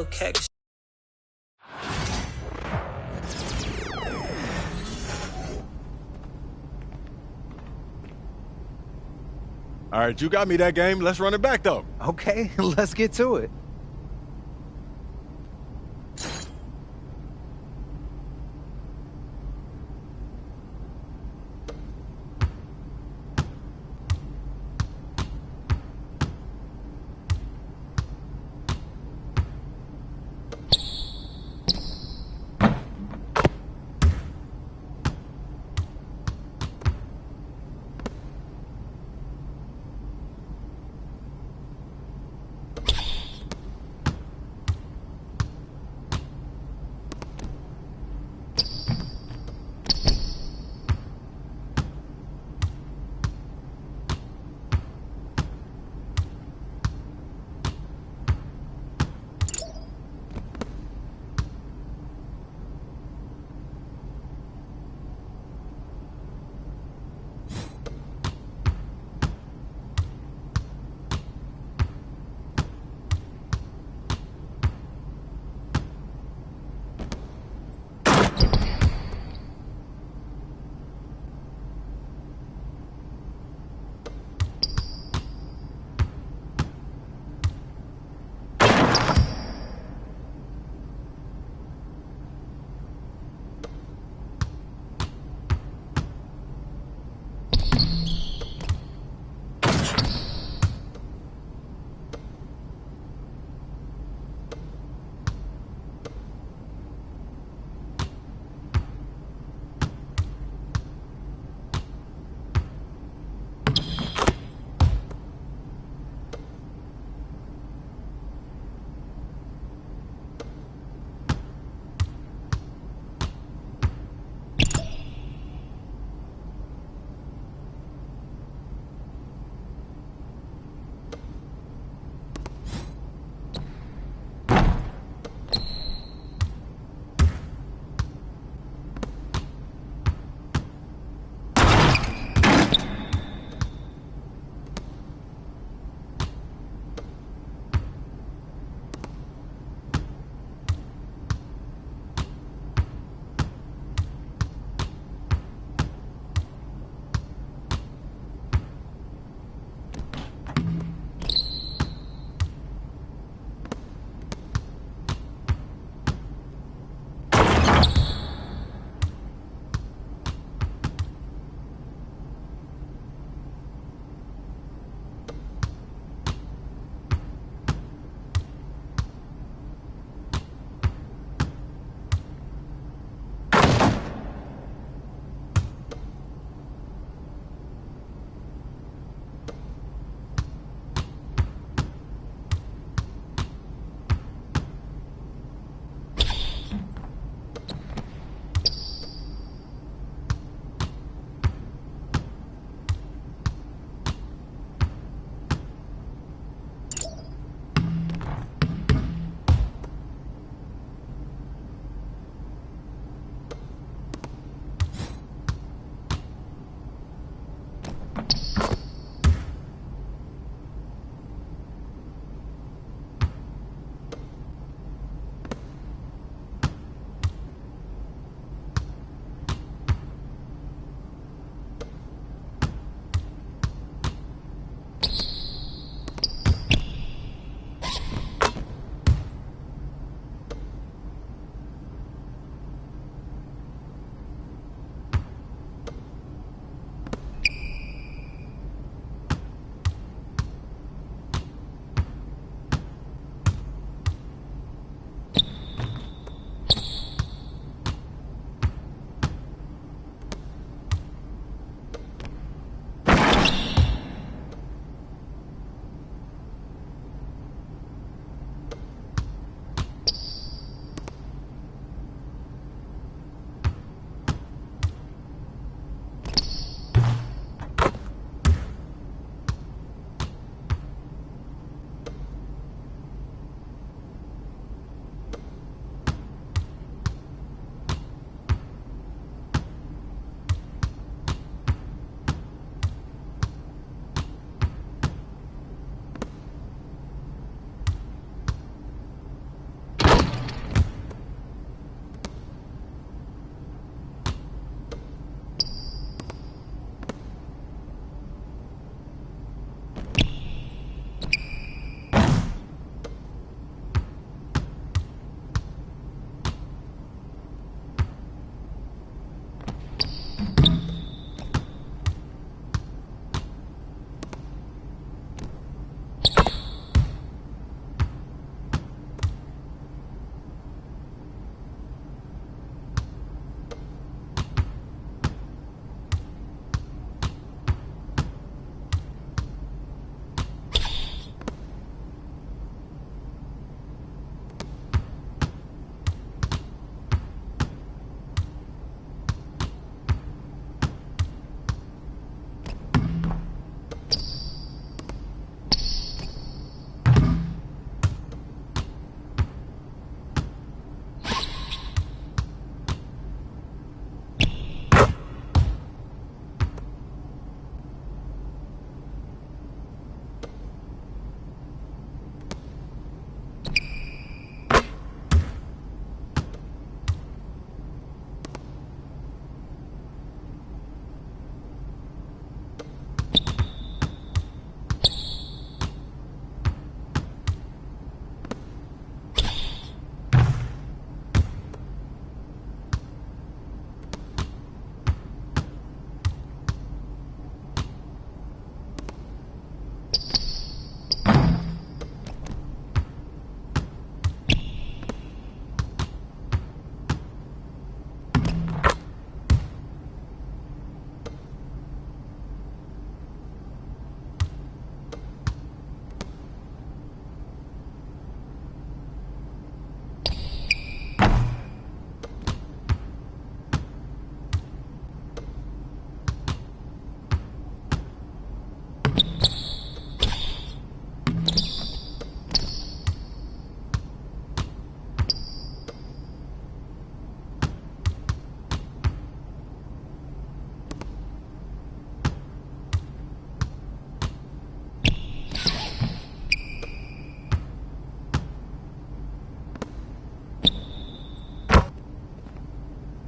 Okay. All right, you got me that game. Let's run it back, though. Okay, let's get to it.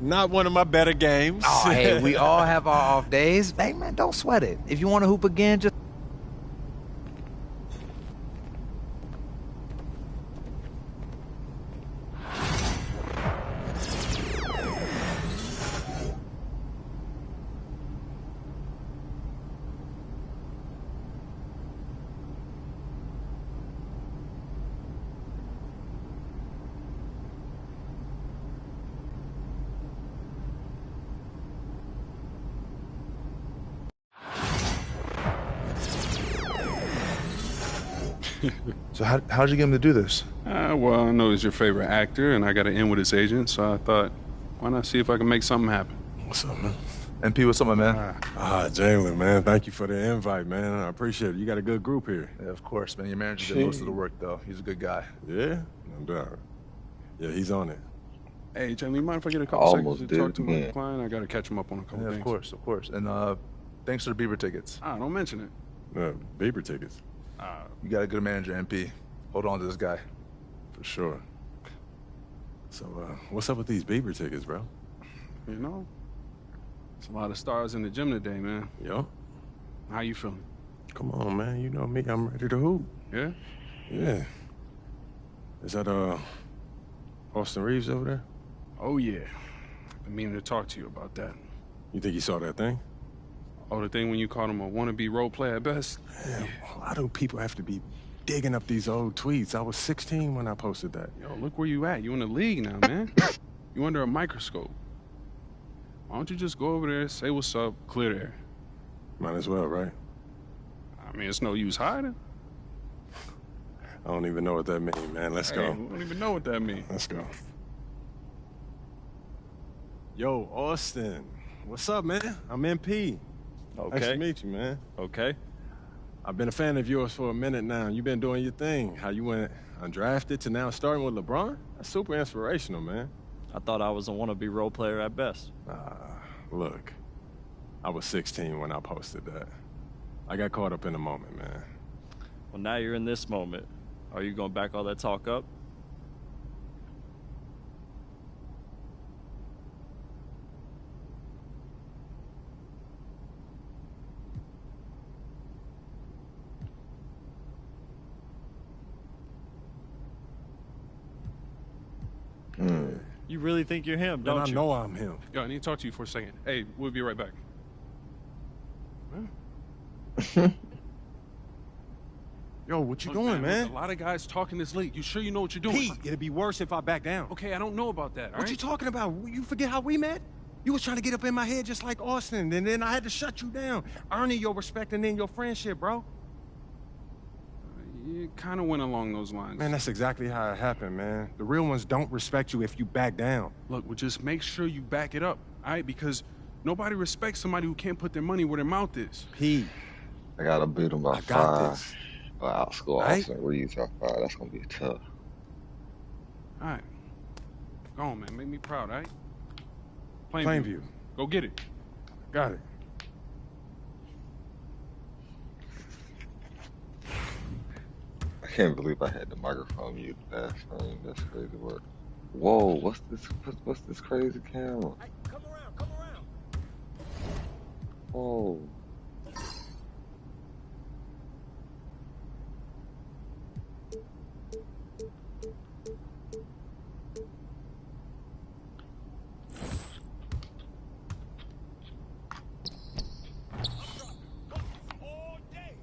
Not one of my better games. Oh, hey, we all have our off days. Hey, man, don't sweat it. If you want to hoop again, just... So how'd you get him to do this? Well, I know he's your favorite actor, and I got to end with his agent, so I thought, why not see if I can make something happen? What's up, man? MP, what's up, my man? Jalen, man. Thank you for the invite, man. I appreciate it. You got a good group here. Yeah, of course, man. Your manager did most of the work, though. He's a good guy. Yeah? No doubt. Yeah, he's on it. Hey, Jalen, you mind if I get a couple seconds to talk to my client? I got to catch him up on a couple Yeah, things. of course. And thanks for the Bieber tickets. Don't mention it. Bieber tickets. You got a good manager, MP. Hold on to this guy. For sure. So, what's up with these Bieber tickets, bro? You know, it's a lot of stars in the gym today, man. Yo. How you feeling? Come on, man. You know me. I'm ready to hoop. Yeah? Yeah. Is that, Austin Reeves over there? Oh, yeah. I meaning to talk to you about that. You think he saw that thing? Oh, the thing when you called him a wannabe role player at best? Yeah. Why do people have to be digging up these old tweets? I was 16 when I posted that. Yo, look where you at. You in the league now, man. You under a microscope. Why don't you just go over there, say what's up, clear the air? Might as well, right? I mean, it's no use hiding. I don't even know what that means, man. Let's go. I don't even know what that means. Let's go. Yo, Austin. What's up, man? I'm MP. Okay. Nice to meet you, man. Okay. I've been a fan of yours for a minute now. You've been doing your thing. How you went undrafted to now starting with LeBron? That's super inspirational, man. I thought I was a wannabe role player at best. Look, I was 16 when I posted that. I got caught up in the moment, man. Well, now you're in this moment. Are you going to back all that talk up? You really think you're him, don't you? I know I'm him. Yo, I need to talk to you for a second. Hey, we'll be right back. Yo, what you Look, doing, man? There's a lot of guys talking this late. You sure you know what you're doing? Pete, it'd be worse if I back down. Okay, I don't know about that, all What right? you talking about? You forget how we met? You was trying to get up in my head just like Austin, and then I had to shut you down, earning your respect and then your friendship, bro. It kind of went along those lines. Man, that's exactly how it happened, man. The real ones don't respect you if you back down. Look, well, just make sure you back it up, all right? Because nobody respects somebody who can't put their money where their mouth is. Pete. I gotta beat him by I got 5. this. I'll score Right? Austin Reeves by 5. That's gonna be tough. All right. Go on, man. Make me proud, all right? Plainview. Go get it. Got it. I can't believe I had the microphone muted last time. That's crazy work. Whoa, what's this? What's this crazy camera? Hey, come around. Whoa. All day.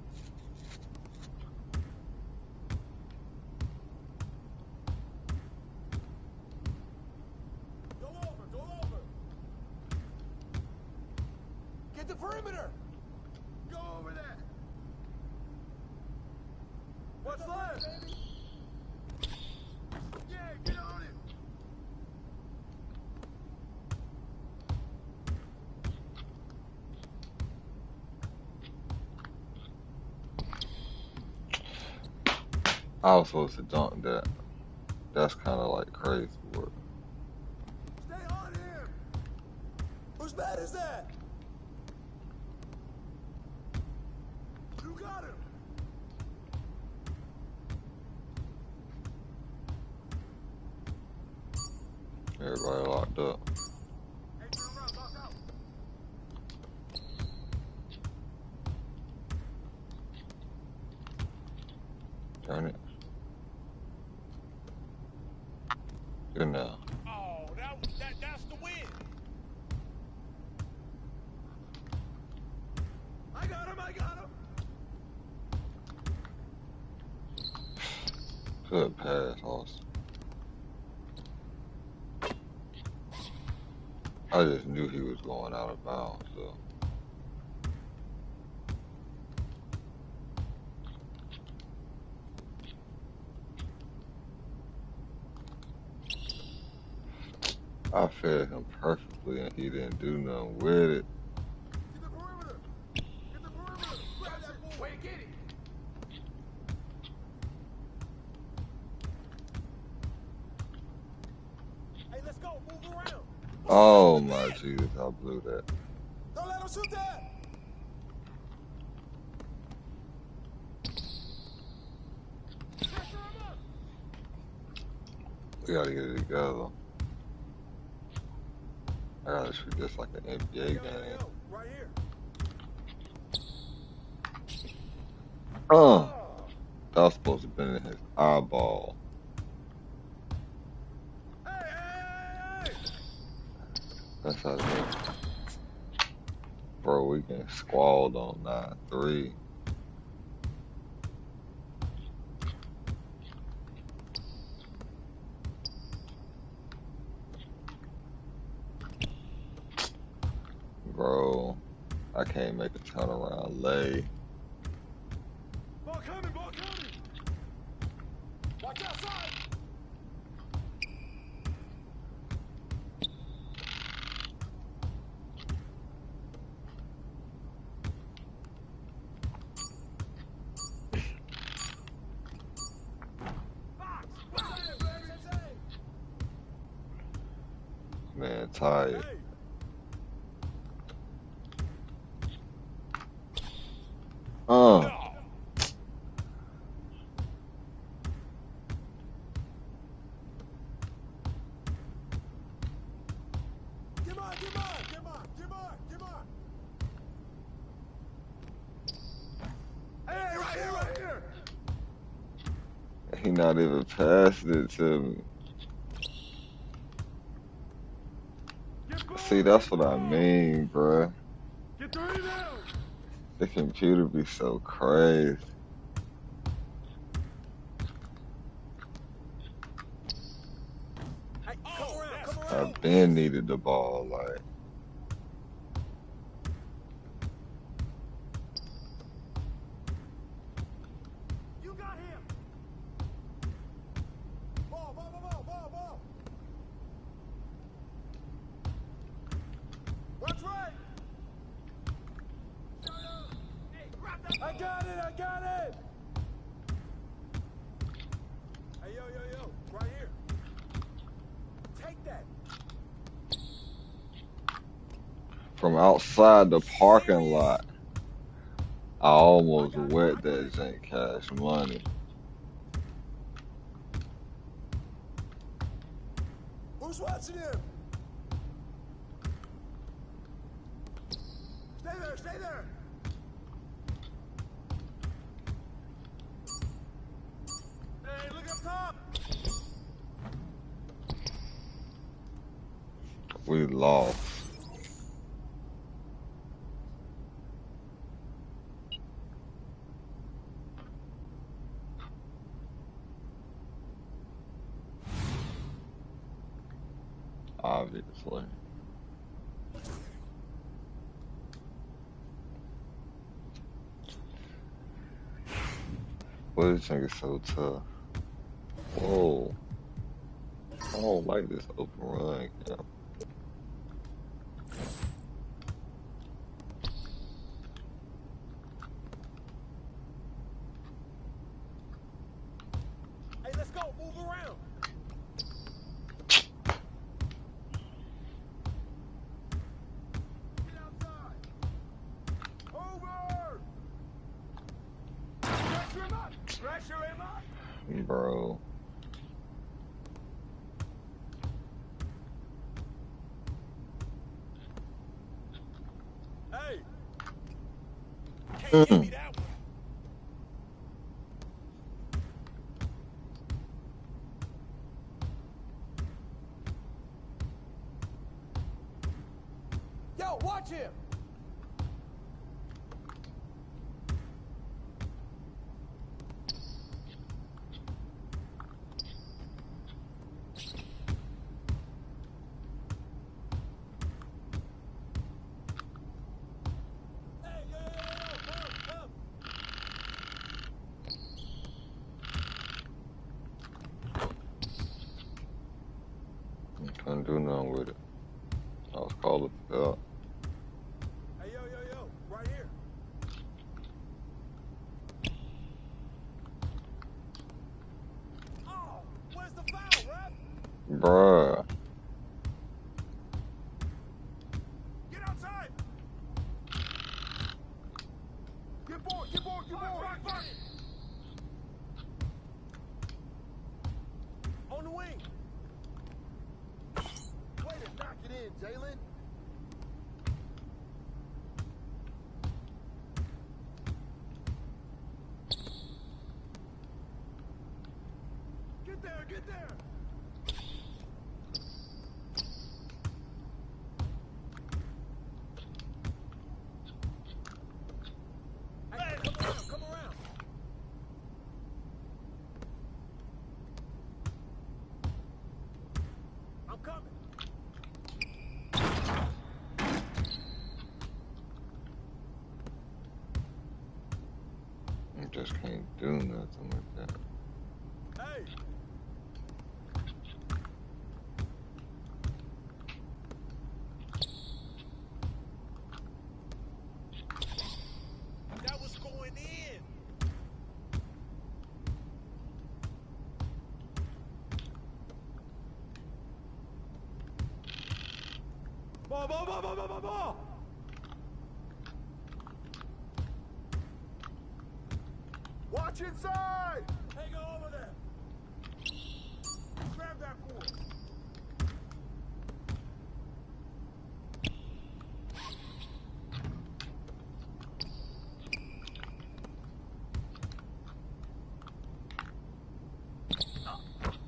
Go over. Get the perimeter. Go over there. What's left? Baby? Yeah, get on it. I was supposed to dunk that. That's kind of like crazy work. Stay on him. Whose bat is that? You got him. Everybody locked up. You know. Oh, that's the win. I got him. Good pass, Austin. I just knew he was going out of bounds, so. I fed him perfectly and he didn't do nothing with it. Get the perimeter. Grab that boy. Wait, get it. Hey, let's go. Move around. Oh my Jesus, I blew that. Don't let him shoot that. Pressure him up. We gotta get it together. I gotta shoot this like an NBA game. Yo, right here. That was supposed to have been in his eyeball. Hey. That's how it is. Bro, we getting squalled on 9-3. Bro, I can't make a turnaround lay. Ball coming. Watch outside. Man, tired. Hey. Get on. Hey, right here. He not even passing it to me. See, that's what I mean, bruh. Get the rebound. The computer be so crazy. Hey, come around. I've been needed the ball, like. You got him. Ball. Watch right. Hey, grab that. I got it. Hey, yo. Right here. Take that. From outside the parking lot, I almost wet that St. Cash Money. Who's watching him? Stay there. Hey, look up top. We lost. Obviously. Well, this thing is so tough. Whoa. I don't like this open run. Yeah. Hey, let's go. Move around. Get outside. Over. Pressure him up. Bro. Hey. Can't give me that one. Yo, watch him! Hey, yo, come. Couldn't do nothing with it. I was called up. Hey, yo, right here. Oh, where's the foul, ref? Bruh. Get outside! Get board! On the wing! Way to knock it in, Jalen! Get there! Hey, come around! I'm coming! You just can't do nothing with that. Hey! That was going in! Ball! Watch inside! Hey, go over there! Grab that board!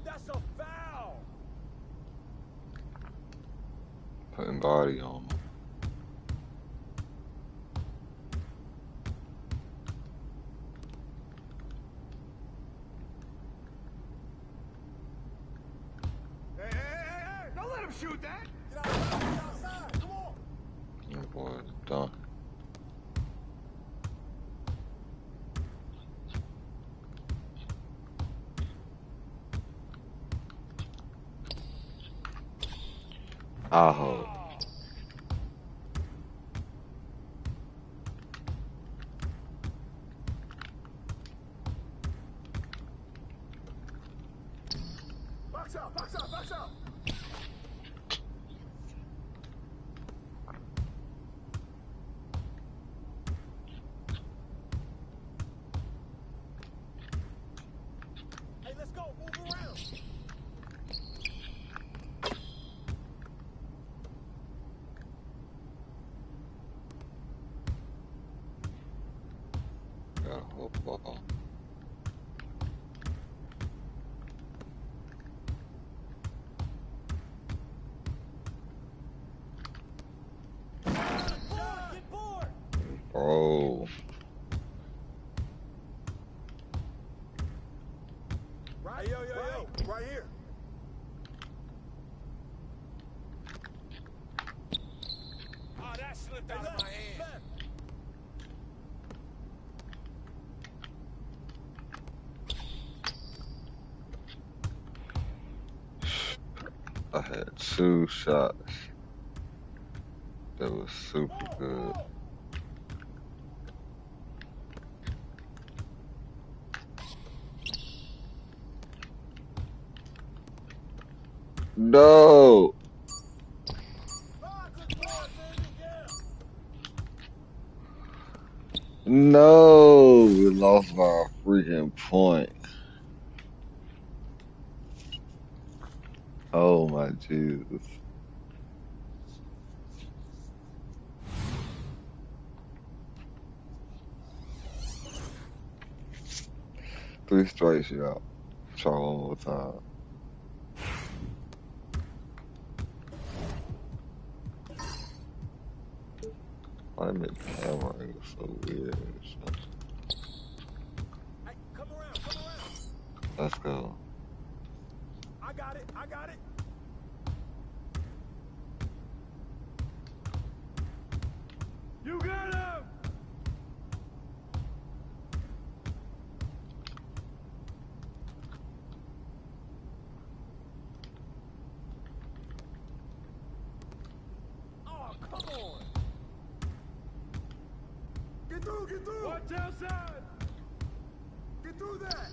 That's a foul! Putting body on them. Hey! Don't let him shoot that! Get outside! Come on! That boy is done. Aho. Box out! Hey, let's go! Move around! Got a whole ball. Get board! Bro. Right, yo, right here. Oh, that slipped out of my hand. I had 2 shots that was super good. No! No! We lost by a freaking point. Oh my Jesus. Three strikes, y'all. Try one more time. Why did the camera angle so weird and shit? Hey, come around, come around. Let's go. I got it, I got it. You got him! Oh, come on! Get through, get through! Watch outside! Get through that!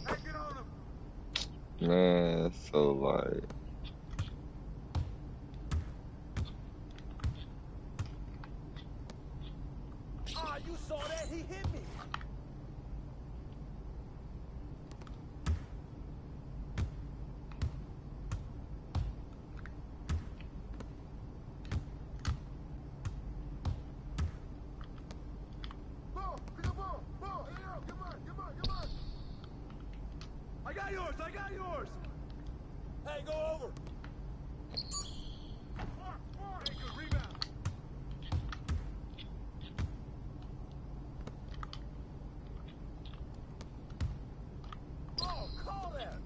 Hey, get on him! Man, it's so like. Ah, you saw that? He hit me! Ball! Get the ball! Ball! Hey, yo, come on, come on, come on! I got yours! I got yours! Hey, go over! Mark! Mark! Hey, good rebound! Oh, call that!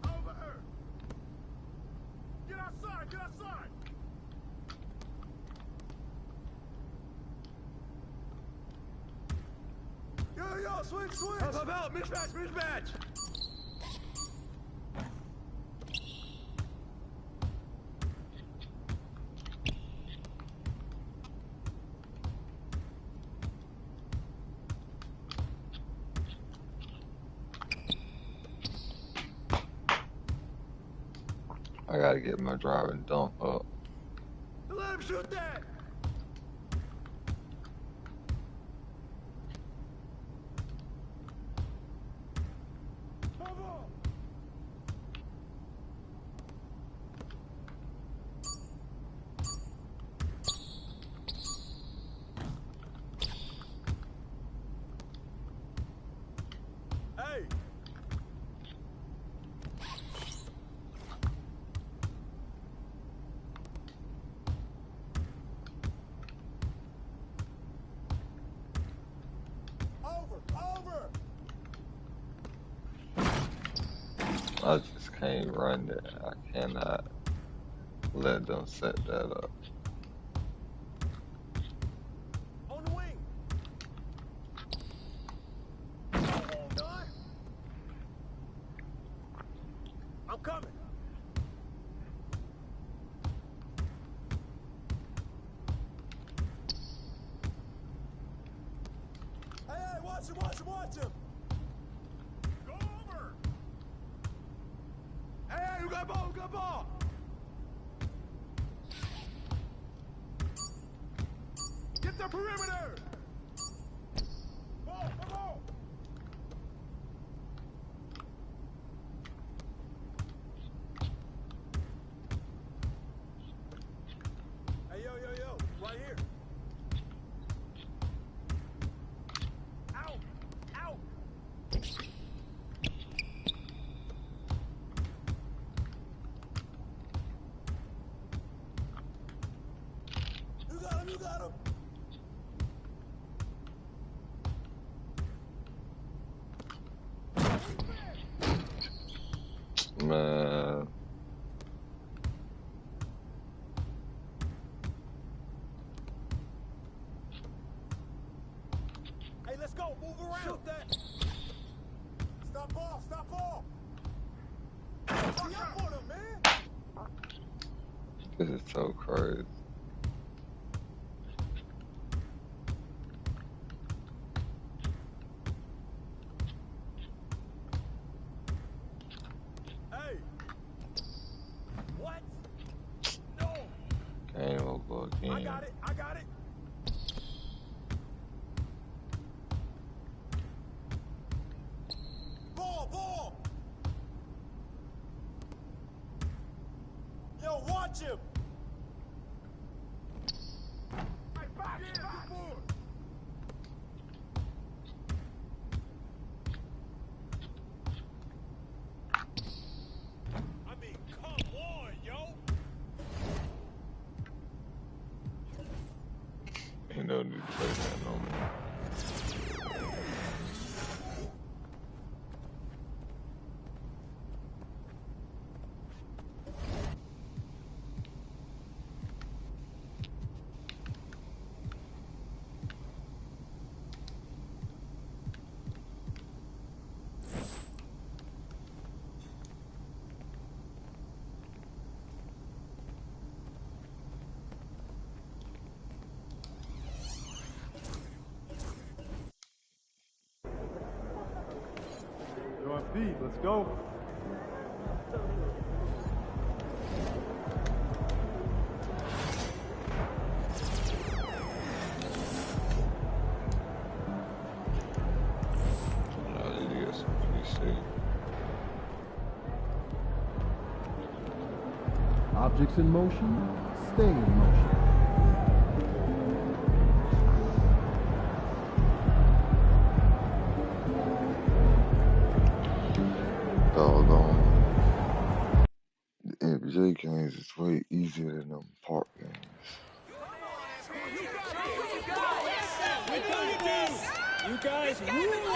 Over her! Get outside! Get outside! Yo, yo, switch, switch! Help, mismatch, mismatch! I gotta get my driving dunk up. Let him shoot that! Move on! Hey! Over! Over! I just can't run it. I cannot let them set that up. On the wing! All done? I'm coming! Hey, hey, watch him, watch him, watch him! Go over! Hey, hey, you got ball, you got ball! Get the perimeter! Ball, come on! Hey, yo, yo, yo, right here. Out! Out! You got him, you got him! Man, Hey, let's go, move around! Shoot that! Stop ball, stop ball! Be up on him, man! this is so crazy. Hey! What? No! Game over I again. got it, I got it! Ball, ball! Yo, watch him! Hey, back, yeah, back. know, man. You're on feet. Let's go. No, you get some PC. Objects in motion, stay in motion. Doggone. The NBA games is way easier than them park games. You guys rule!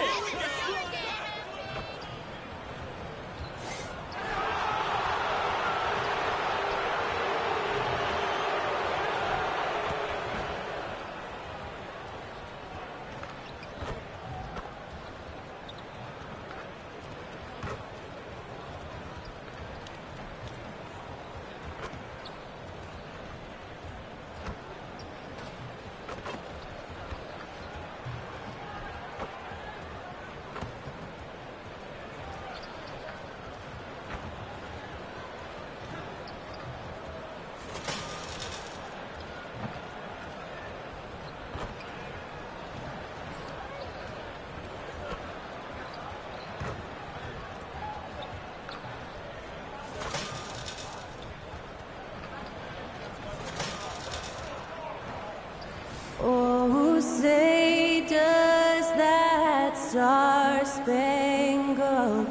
Oh, say does that star-spangled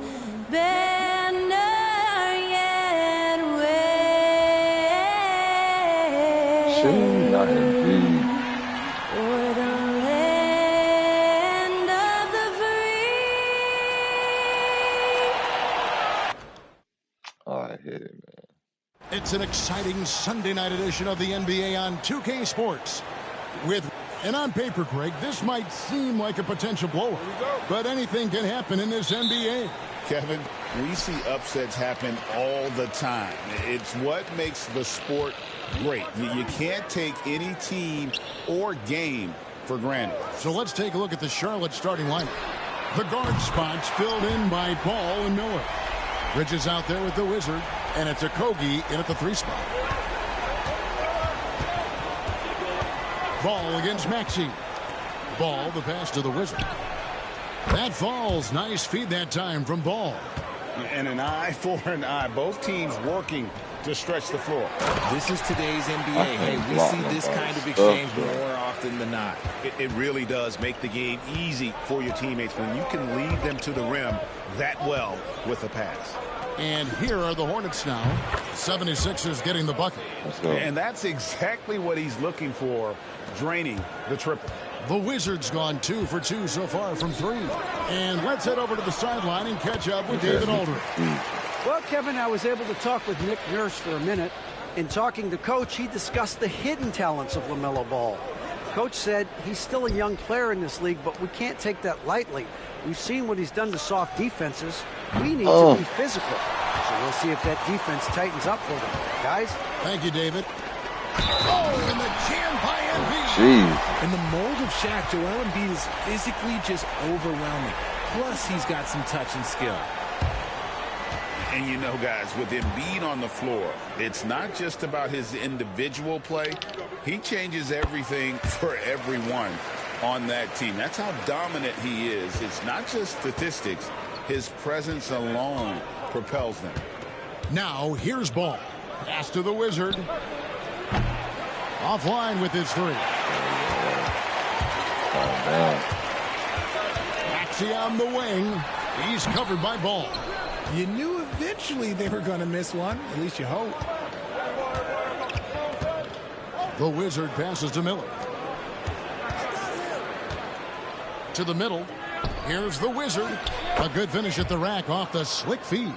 banner yet wave Shit, not indeed. o'er the land of the free? Alright, hit it, man. It's an exciting Sunday night edition of the NBA on 2K Sports. And on paper, Greg, this might seem like a potential blowout, but anything can happen in this NBA. Kevin, we see upsets happen all the time. It's what makes the sport great. You can't take any team or game for granted. So let's take a look at the Charlotte starting lineup. The guard spots filled in by Ball and Miller. Bridges out there with the Wizard, and it's Okogie in at the 3 spot. Ball against Maxey. Ball, the pass to the Wizard. That falls. Nice feed that time from Ball. And an eye for an eye. Both teams working to stretch the floor. This is today's NBA. Hey, we see this kind of exchange more often than not. It really does make the game easy for your teammates when you can lead them to the rim that well with a pass. And here are the Hornets now. 76ers getting the bucket. And that's exactly what he's looking for, draining the triple. The Wizards gone 2 for 2 so far from 3. And let's head over to the sideline and catch up with David Aldridge. Well, Kevin, I was able to talk with Nick Nurse for a minute. In talking to Coach, he discussed the hidden talents of LaMelo Ball. Coach said he's still a young player in this league, but we can't take that lightly. We've seen what he's done to soft defenses. We need to be physical. So we'll see if that defense tightens up for them. Guys? Thank you, David. Oh, and the jam by Embiid. Jeez. In the mold of Shaq, Joel Embiid is physically just overwhelming. Plus, he's got some touch and skill. And you know, guys, with Embiid on the floor, it's not just about his individual play. He changes everything for everyone on that team. That's how dominant he is. It's not just statistics. His presence alone propels them. Now, here's Ball. Pass to the Wizard. Offline with his 3. Maxey on the wing. He's covered by Ball. You knew eventually they were going to miss one. At least you hope. The Wizard passes to Miller. to the middle. Here's the Wizard. A good finish at the rack off the slick feed.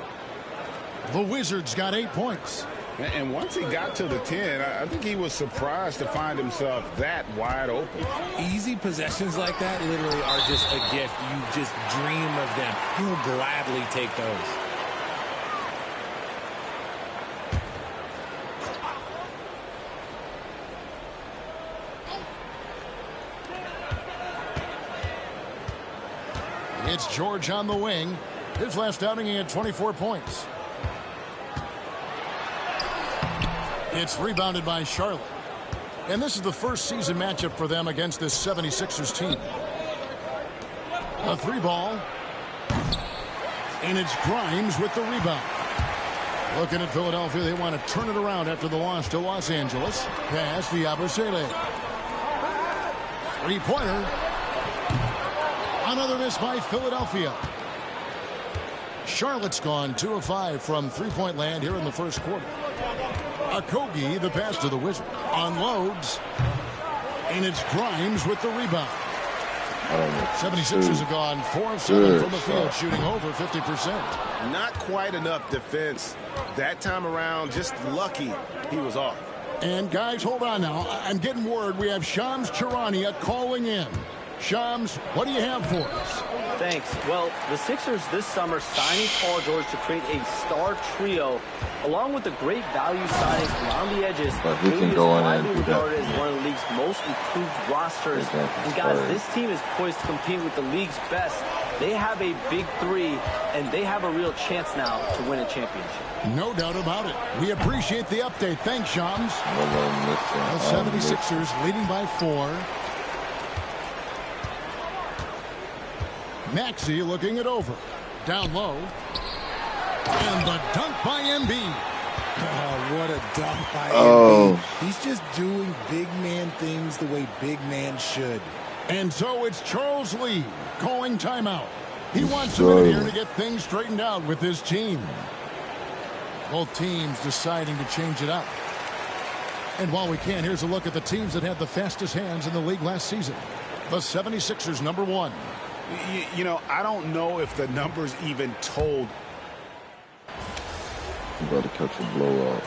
The Wizards got 8 points. And once he got to the 10, I think he was surprised to find himself that wide open. Easy possessions like that literally are just a gift. You just dream of them. He'll gladly take those. It's George on the wing. His last outing, he had 24 points. It's rebounded by Charlotte. And this is the first season matchup for them against this 76ers team. A 3-ball. And it's Grimes with the rebound. Looking at Philadelphia, they want to turn it around after the loss to Los Angeles. Pass to Yabusele. 3-pointer. Another miss by Philadelphia. Charlotte's gone 2 of 5 from three-point land here in the first quarter. Okogie, the pass to the Wizard. Unloads. And it's Grimes with the rebound. 76ers have gone 4 of 7 from the field, shooting over 50%. Not quite enough defense that time around. Just lucky he was off. And guys, hold on now. I'm getting word we have Shams Charania calling in. Shams, what do you have for us? Thanks. Well, the Sixers this summer signing Paul George to create a star trio, along with the great value signings around the edges. But he can go in and do regarded that. as one of the league's most improved rosters. And guys, this team is poised to compete with the league's best. They have a big three, and they have a real chance now to win a championship. No doubt about it. We appreciate the update. Thanks, Shams. The 76ers leading by 4. Maxey looking it over. Down low. And the dunk by Embiid. Oh, what a dunk by Embiid. He's just doing big man things the way big man should. And so it's Charles Lee calling timeout. He wants a minute here to get things straightened out with his team. Both teams deciding to change it up. And while we can, here's a look at the teams that had the fastest hands in the league last season. The 76ers, number 1. You know, I don't know if the numbers even told. You got to catch a blow up.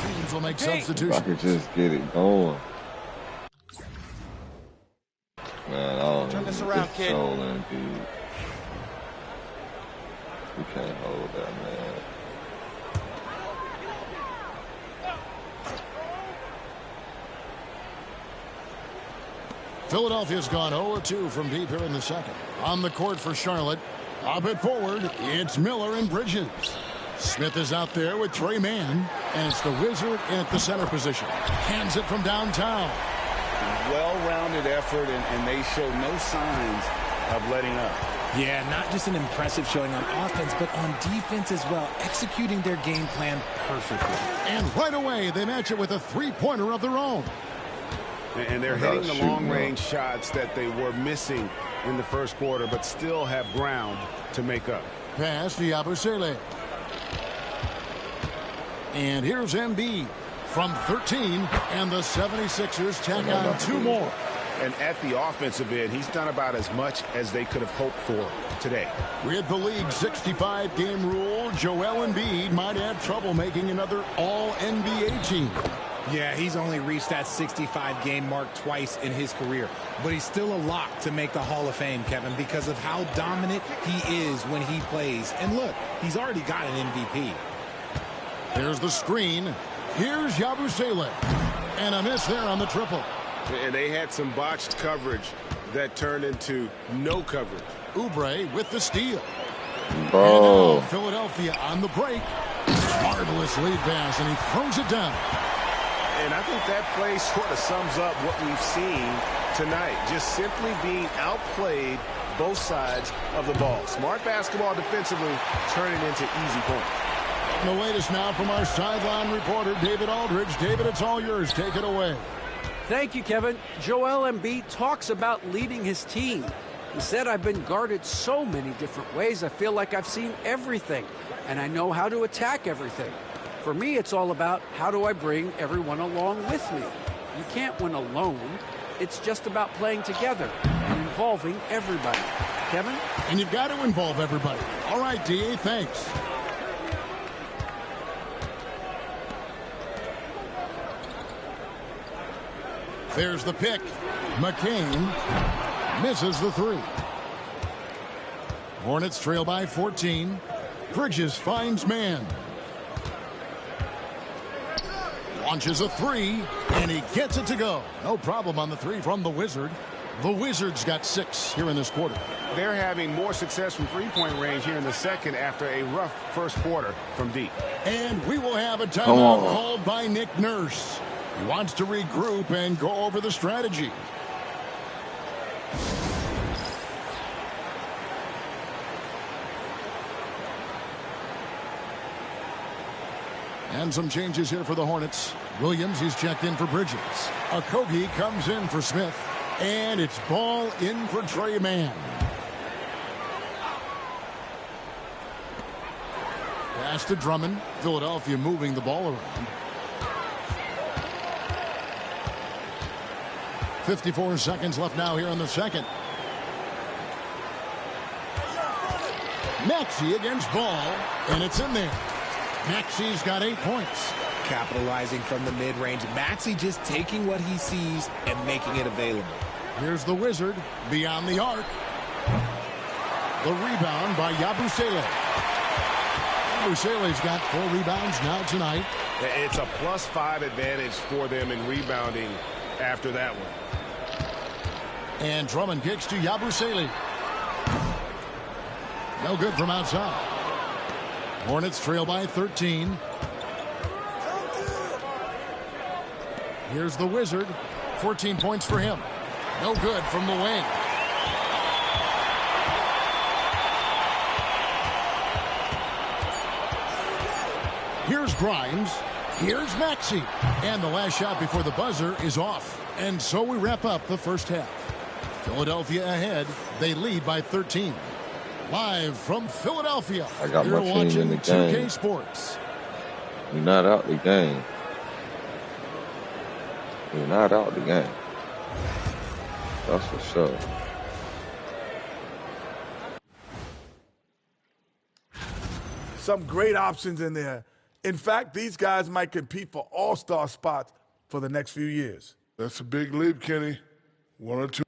Teams will make substitutions. I could just get it going. Man, I don't Turn this around, kid. Embiid. We can't hold that, man. Philadelphia's gone 0-2 from deep here in the second. On the court for Charlotte. Up it forward. It's Miller and Bridges. Smith is out there with Trey Mann. And it's the Wizard at the center position. Hands it from downtown. Well-rounded effort, and they show no signs of letting up. Yeah, not just an impressive showing on offense, but on defense as well, executing their game plan perfectly. And right away, they match it with a three-pointer of their own. And they're hitting the long-range shots that they were missing in the first quarter, but still have ground to make up. Pass to Yabusele. And here's Embiid from 13, and the 76ers tack on 2 more. And at the offensive end, he's done about as much as they could have hoped for today. With the league's 65-game rule, Joel Embiid might have trouble making another All-NBA team. Yeah, he's only reached that 65-game mark twice in his career. But he's still a lock to make the Hall of Fame, Kevin, because of how dominant he is when he plays. And look, he's already got an MVP. There's the screen. Here's Yabusele. And a miss there on the triple. And they had some botched coverage that turned into no coverage. Oubre with the steal. Bro. And now Philadelphia on the break. Marvelous lead pass, and he throws it down. And I think that play sort of sums up what we've seen tonight. Just simply being outplayed both sides of the ball. Smart basketball defensively turning into easy points. And the latest now from our sideline reporter, David Aldridge. David, it's all yours. Take it away. Thank you, Kevin. Joel Embiid talks about leading his team. He said, I've been guarded so many different ways, I feel like I've seen everything, and I know how to attack everything. For me, it's all about how do I bring everyone along with me. You can't win alone. It's just about playing together and involving everybody. Kevin? And you've got to involve everybody. All right, D.A., thanks. There's the pick. McCain misses the three. Hornets trail by 14. Bridges finds man. Launches a three, and he gets it to go. No problem on the three from the Wizard. The Wizards got 6 here in this quarter. They're having more success from three-point range here in the second after a rough first quarter from deep. And we will have a timeout called by Nick Nurse. He wants to regroup and go over the strategy. And some changes here for the Hornets. Williams, he's checked in for Bridges. Okogie comes in for Smith. And it's ball in for Trey Mann. Pass to Drummond. Philadelphia moving the ball around. 54 seconds left now here in the second. Maxey against Ball, and it's in there. Maxey's got 8 points. Capitalizing from the mid-range. Maxey just taking what he sees and making it available. Here's the Wizard beyond the arc. The rebound by Yabusele. Yabusele's got 4 rebounds now tonight. It's a +5 advantage for them in rebounding after that one. And Drummond kicks to Yabusele. No good from outside. Hornets trail by 13. Here's the Wizard. 14 points for him. No good from the wing. Here's Grimes. Here's Maxey. And the last shot before the buzzer is off. And so we wrap up the first half. Philadelphia ahead. They lead by 13. Live from Philadelphia. I got You're my team watching in the 2K game. Sports. We're not out the game. We're not out the game. That's for sure. Some great options in there. In fact, these guys might compete for all-star spots for the next few years. That's a big leap, Kenny. 1 or 2.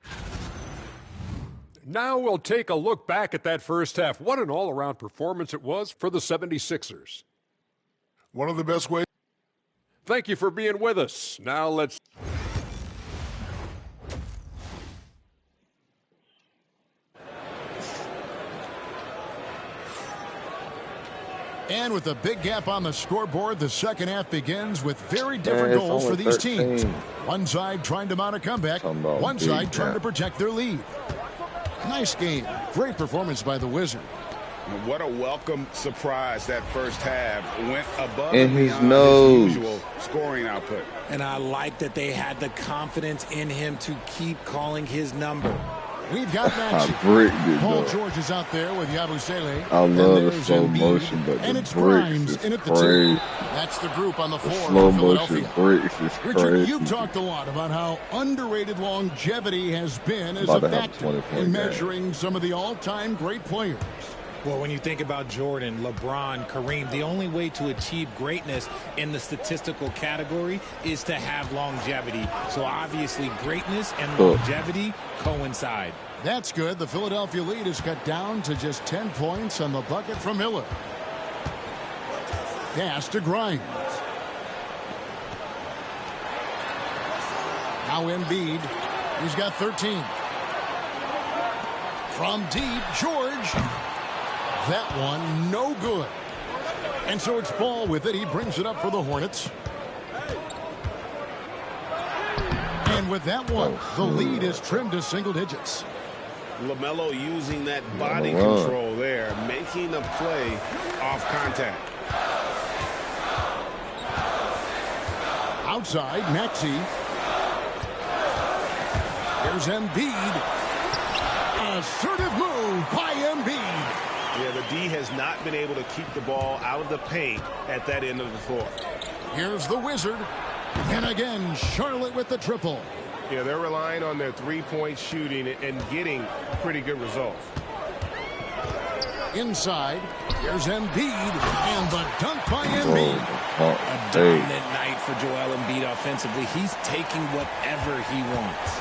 Now we'll take a look back at that first half. What an all-around performance it was for the 76ers. One of the best ways. Thank you for being with us. Now let's... And with a big gap on the scoreboard, the second half begins with very different goals for these teams. One side trying to mount a comeback, one side trying to protect their lead. Nice game. Great performance by the Wizard. What a welcome surprise that first half. Went above In and his beyond nose. his usual scoring output. And I like that they had the confidence in him to keep calling his number. We've got Maxey. Paul George is out there with Yabusele. I love the slow motion, but and the it's bricks Grimes is in at the crazy. 2. That's the group on the floor Slow for motion Philadelphia. bricks is Richard, crazy. you've talked a lot about how underrated longevity has been as About a to have a factor 20-point in game. measuring some of the all-time great players. Well, when you think about Jordan, LeBron, Kareem, the only way to achieve greatness in the statistical category is to have longevity. So obviously greatness and longevity coincide. That's good. The Philadelphia lead is cut down to just 10 points on the bucket from Miller. Pass to Grimes. Now Embiid. He's got 13. From deep, George. That one, no good. And so it's Ball with it. He brings it up for the Hornets. And with that one, the lead is trimmed to single digits. LaMelo using that body control there, making a play off contact. Outside, Maxey. Here's Embiid. Assertive move by Embiid. Yeah, the D has not been able to keep the ball out of the paint at that end of the floor. Here's the Wizard. And again, Charlotte with the triple. Yeah, they're relying on their three-point shooting and getting pretty good results. Inside, here's Embiid, and the dunk by Embiid. A dominant night for Joel Embiid offensively. He's taking whatever he wants.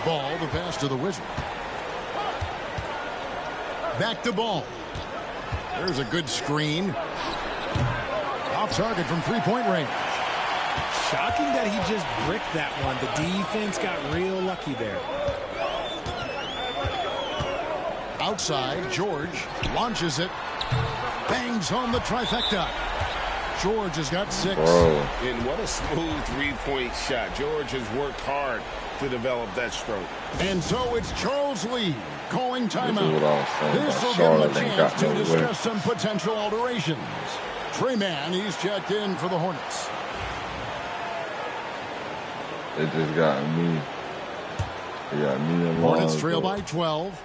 Ball, the pass to the Wizard. Back to Ball. There's a good screen. Off target from three-point range. Shocking that he just bricked that one. The defense got real lucky there. Outside, George launches it. Bangs home the trifecta. George has got 6. And what a smooth three-point shot. George has worked hard to develop that stroke. And so it's Charles Lee calling timeout. This will give him a chance to discuss some potential alterations. Trey Mann, he's checked in for the Hornets. They just got me. They got me along. Hornets trail by 12.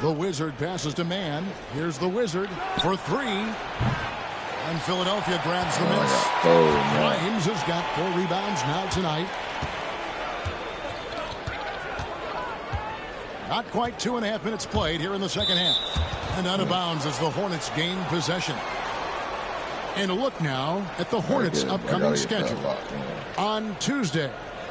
The Wizard passes to Mann. Here's the Wizard for 3. And Philadelphia grabs the miss. Grimes has got 4 rebounds now tonight. Not quite 2.5 minutes played here in the second half. And out of bounds as the Hornets gain possession. And a look now at the Hornets' upcoming schedule. On Tuesday,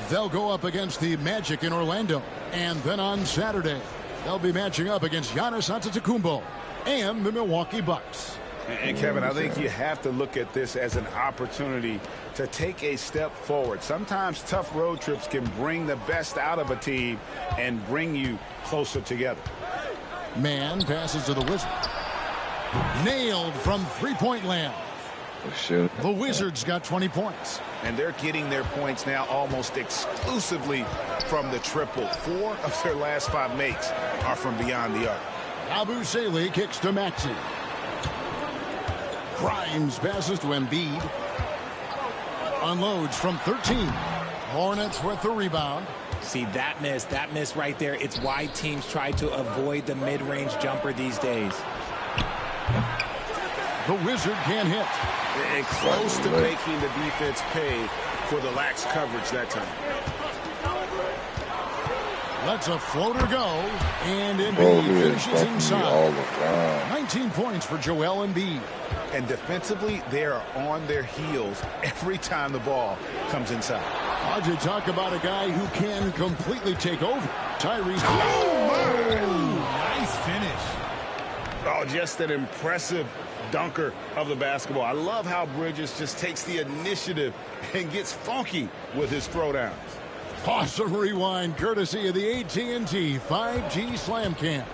they'll go up against the Magic in Orlando. And then on Saturday, they'll be matching up against Giannis Antetokounmpo and the Milwaukee Bucks. And Kevin, I think you have to look at this as an opportunity to take a step forward. Sometimes tough road trips can bring the best out of a team and bring you closer together. Mann passes to the Wizard. Nailed from three-point land. The Wizards got 20 points. And they're getting their points now almost exclusively from the triple. 4 of their last 5 makes are from beyond the arc. Abu Saleh kicks to Maxey. Grimes passes to Embiid. Unloads from 13. Hornets with the rebound. See, that miss right there, it's why teams try to avoid the mid-range jumper these days. The Wizard can't hit. And close to making the defense pay for the lax coverage that time. Lets a floater go, and Embiid finishes inside. 19 points for Joel Embiid. And defensively, they are on their heels every time the ball comes inside. How'd you talk about a guy who can completely take over? Tyrese. Nice finish. Oh, just an impressive dunker of the basketball. I love how Bridges just takes the initiative and gets funky with his throwdowns. Awesome rewind courtesy of the AT&T 5G Slam Cam.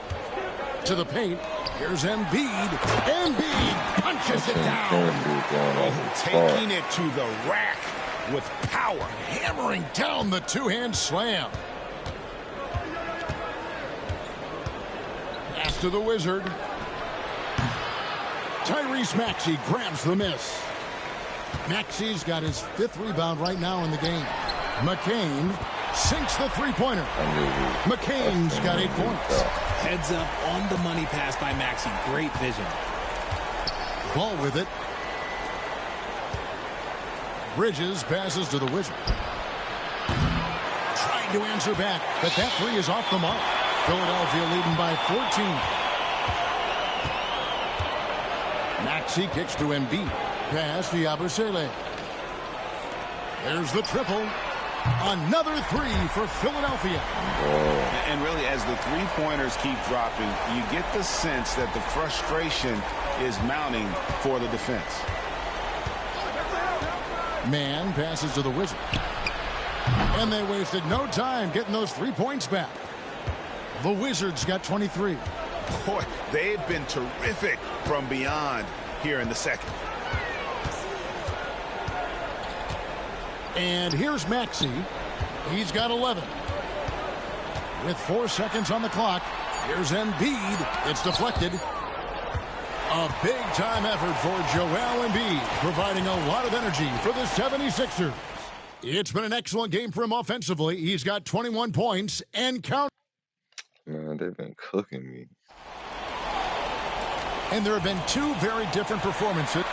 To the paint, here's Embiid. Embiid punches it down. Oh, taking it to the rack with power. Hammering down the two-hand slam. Pass to the Wizard. Tyrese Maxey grabs the miss. Maxey's got his 5th rebound right now in the game. McCain sinks the three-pointer. McCain's got 8 points. Heads up on the money pass by Maxey. Great vision. Ball with it. Bridges passes to the Wizard. Trying to answer back, but that 3 is off the mark. Philadelphia leading by 14. Maxey kicks to Embiid. Pass to Yabusele. There's the triple. Another 3 for Philadelphia. And really, as the three-pointers keep dropping, you get the sense that the frustration is mounting for the defense. Mann passes to the Wizard. And they wasted no time getting those 3 points back. The Wizards got 23. Boy, they've been terrific from beyond here in the second. And here's Maxey. He's got 11. With 4 seconds on the clock, here's Embiid. It's deflected. A big-time effort for Joel Embiid, providing a lot of energy for the 76ers. It's been an excellent game for him offensively. He's got 21 points and count. Man, they've been cooking me. And there have been two very different performances.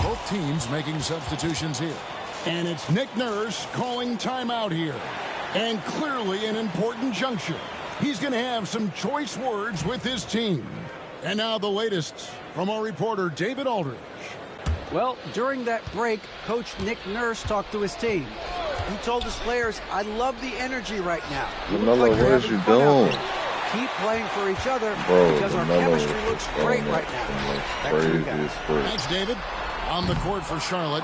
Both teams making substitutions here. And it's Nick Nurse calling timeout here. And clearly an important juncture. He's going to have some choice words with his team. And now the latest from our reporter, David Aldridge. Well, during that break, Coach Nick Nurse talked to his team. He told his players, I love the energy right now. LaMelo, what is you doing? Keep playing for each other because our LaMelo chemistry looks great right now. Thanks, David. On the court for Charlotte,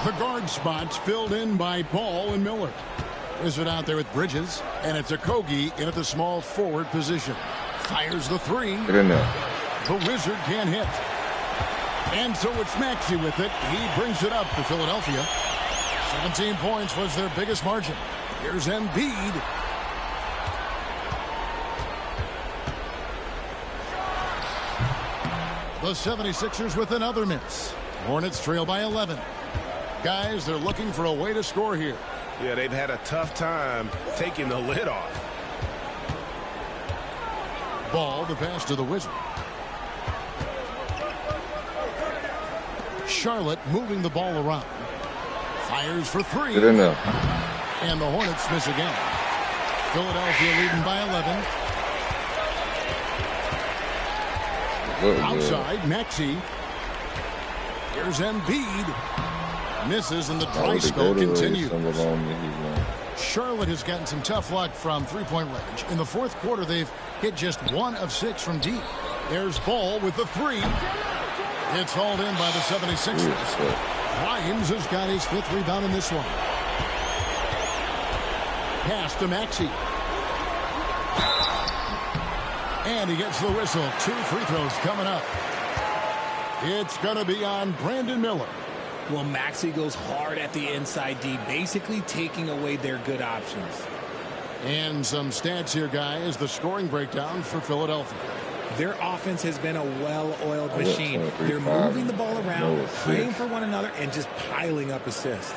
the guard spots filled in by Ball and Miller. Wizard out there with Bridges, and it's Okogie in at the small forward position. Fires the three. Get in there. The Wizard can't hit. And so it's Maxey with it. He brings it up for Philadelphia. 17 points was their biggest margin. Here's Embiid. The 76ers with another miss. Hornets trail by 11. Guys, they're looking for a way to score here. Yeah, they've had a tough time taking the lid off. Ball to pass to the Wizard. Charlotte moving the ball around. Fires for three. Get in there. And the Hornets miss again. Philadelphia leading by 11. Outside, Maxey. Here's Embiid. Misses, and the dry spell continues. Charlotte has gotten some tough luck from three-point range. In the fourth quarter, they've hit just 1 of 6 from deep. There's Ball with the three. It's hauled in by the 76ers. Grimes has got his 5th rebound in this one. Pass to Maxey. And he gets the whistle. 2 free throws coming up. It's going to be on Brandon Miller. Well, Maxey goes hard at the inside D, basically taking away their good options. And some stats here, guys. The scoring breakdown for Philadelphia. Their offense has been a well-oiled machine. They're moving the ball around, playing for one another, and just piling up assists.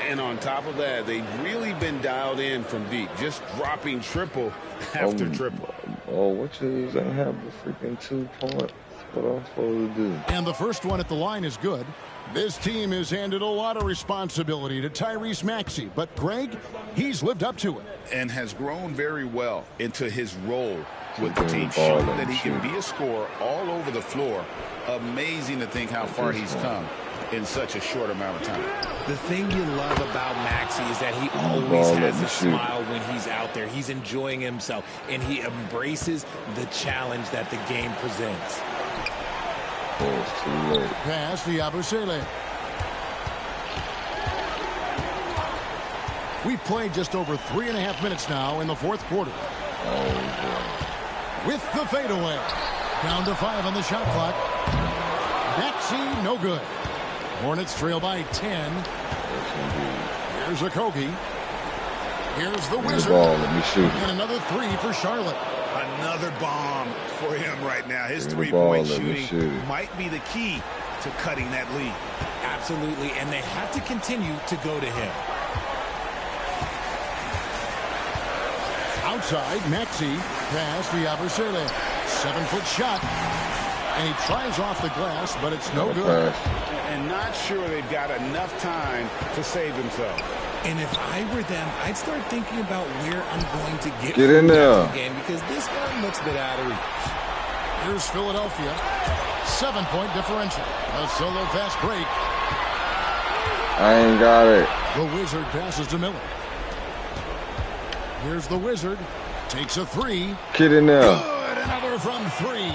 And on top of that, they've really been dialed in from deep, just dropping triple after triple. Oh, what you don't have the freaking 2 points? What I'm supposed to do? And the first one at the line is good. This team has handed a lot of responsibility to Tyrese Maxey, but Greg, he's lived up to it. And has grown very well into his role with the team, showing that he can be a scorer all over the floor. Amazing to think how far he's come in such a short amount of time. The thing you love about Maxey is that he always has a smile when he's out there. He's enjoying himself, and he embraces the challenge that the game presents. Pass to Yabusele. We've played just over 3.5 minutes now in the fourth quarter. With the fadeaway. Down to 5 on the shot clock. Maxey, no good. Hornets trail by 10. Here's Okogie. Here's the Wizard. And another 3 for Charlotte. Another bomb for him right now. His three-point shooting might be the key to cutting that lead. Absolutely, and they have to continue to go to him. Outside, Maxey. Pass to Yabusele. 7-foot shot. And he tries off the glass, but it's no good. And not sure they've got enough time to save themselves. And if I were them, I'd start thinking about where I'm going to get in there again, because this one looks a bit out of reach. Here's Philadelphia. 7-point differential. A solo fast break. I ain't got it. The Wizard passes to Miller. Here's the Wizard. Takes a 3. Get in there. Good. Another from 3.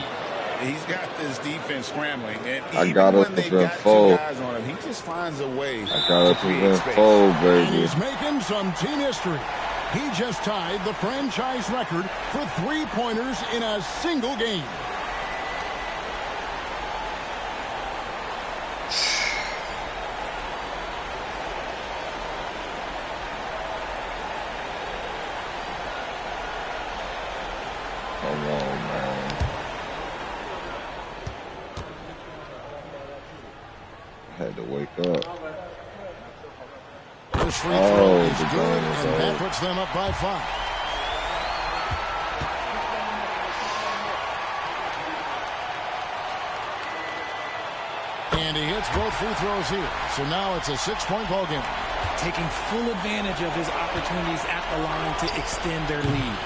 He's got this defense scrambling, and I got us to got fold. 2 guys on him, he just finds a way. I got us to fold, baby. And he's making some team history. He just tied the franchise record for 3-pointers in a single game. Come on, man. I had to wake up. This free throw is good, and that puts them up by 5. And he hits both free throws here. So now it's a 6-point ball game. Taking full advantage of his opportunities at the line to extend their lead.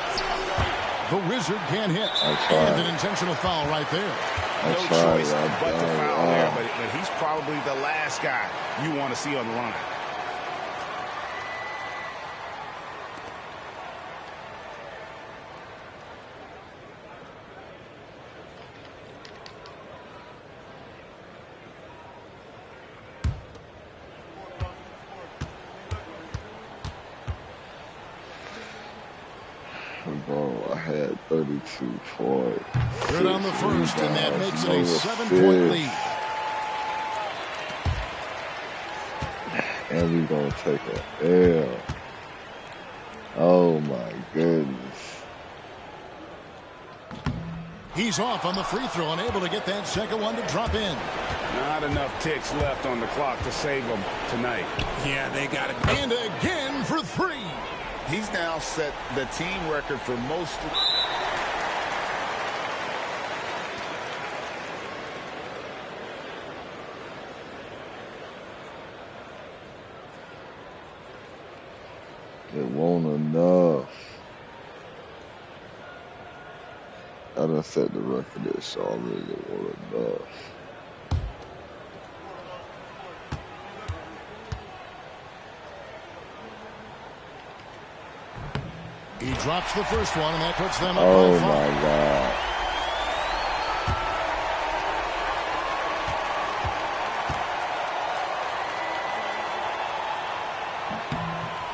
The Wizard can't hit. And an intentional foul right there. No choice but to foul there, but he's probably the last guy you want to see on the line. Bro, I had 32 points. Good on the first, and that makes it a 7-point lead. And we're going to take a L. Oh, my goodness. He's off on the free throw, unable to get that second one to drop in. Not enough ticks left on the clock to save them tonight. Yeah, they got it. And again for 3. He's now set the team record for most. It won't enough. I done set the record there, so I really won't enough. He drops the first one, and that puts them up Oh, by 5. my God.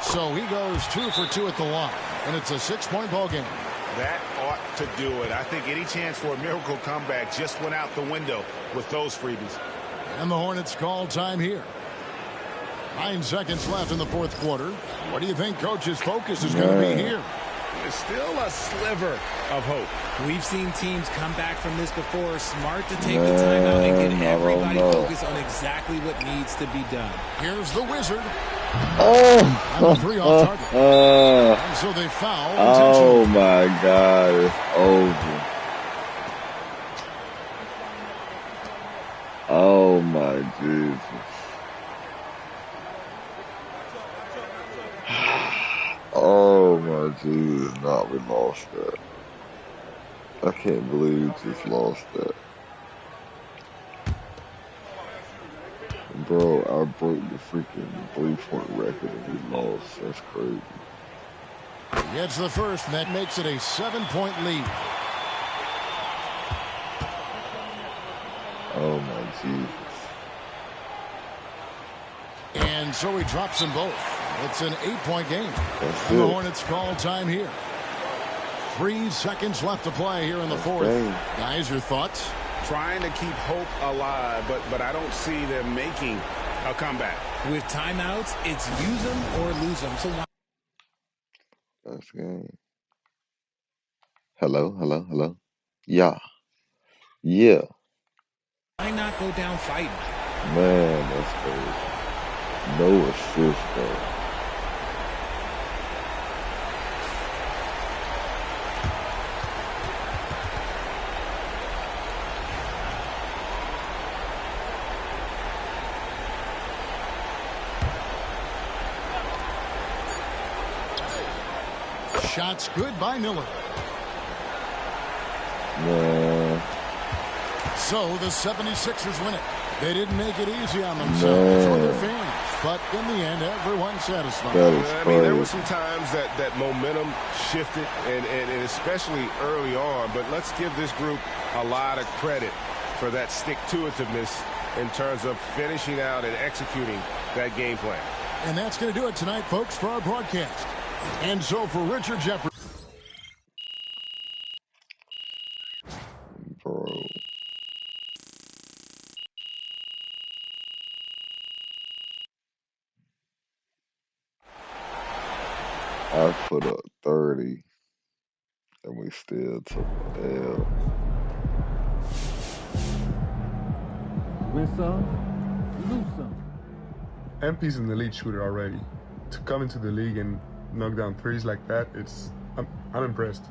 So he goes 2 for 2 at the line, and it's a 6-point ball game. That ought to do it. I think any chance for a miracle comeback just went out the window with those freebies. And the Hornets call time here. 9 seconds left in the fourth quarter. What do you think Coach's focus is going to be here? There's still a sliver of hope. We've seen teams come back from this before. Smart to take the timeout and get everybody focused on exactly what needs to be done. Here's the Wizard. Oh, And the 3 off target. And so they foul oh intentionally. my God, it's over. Oh my Jesus. Oh my Jesus, no, we lost that. I can't believe we just lost that. Bro, I broke the freaking 3-point record and we lost. That's crazy. He gets the first, and that makes it a 7-point lead. Oh my Jesus. And so he drops them both. It's an 8-point game. That's And the it. Hornets call time here. 3 seconds left to play here in the fourth. Dang. Guys, your thoughts? Trying to keep hope alive, but I don't see them making a comeback. With timeouts, it's use them or lose them. So why That's game. Hello, hello, hello. Yeah. Yeah. not go down fighting? Man, that's crazy. No assist, though. Shots good by Miller. Man. So the 76ers win it. They didn't make it easy on themselves or their fans. But in the end, everyone's satisfied. I mean, there were some times that momentum shifted, and especially early on. But let's give this group a lot of credit for that stick-to-itiveness in terms of finishing out and executing that game plan. And that's going to do it tonight, folks, for our broadcast. And so for Richard Jefferson. Bro. I put up 30. And we still took an L. Win some, lose some. MP's an elite shooter already. To come into the league and knock down threes like that, I'm impressed.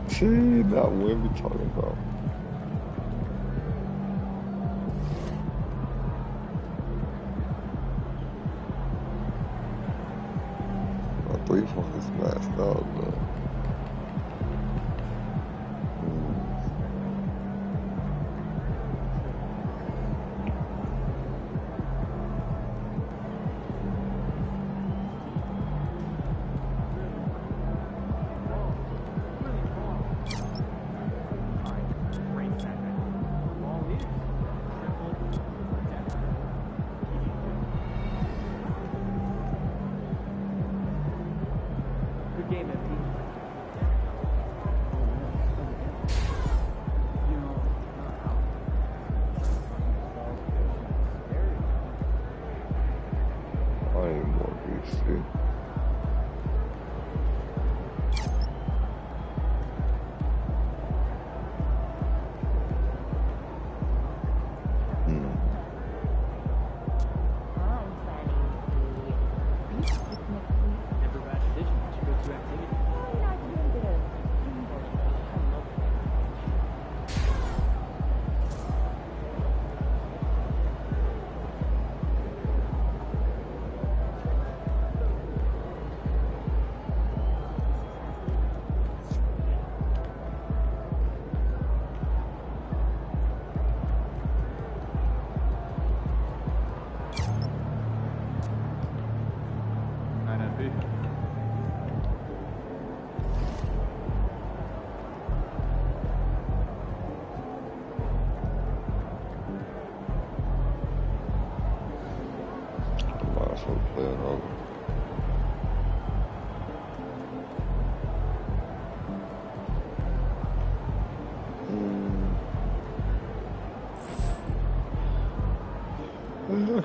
See, not what we talking about. My 3-point is maxed out, though.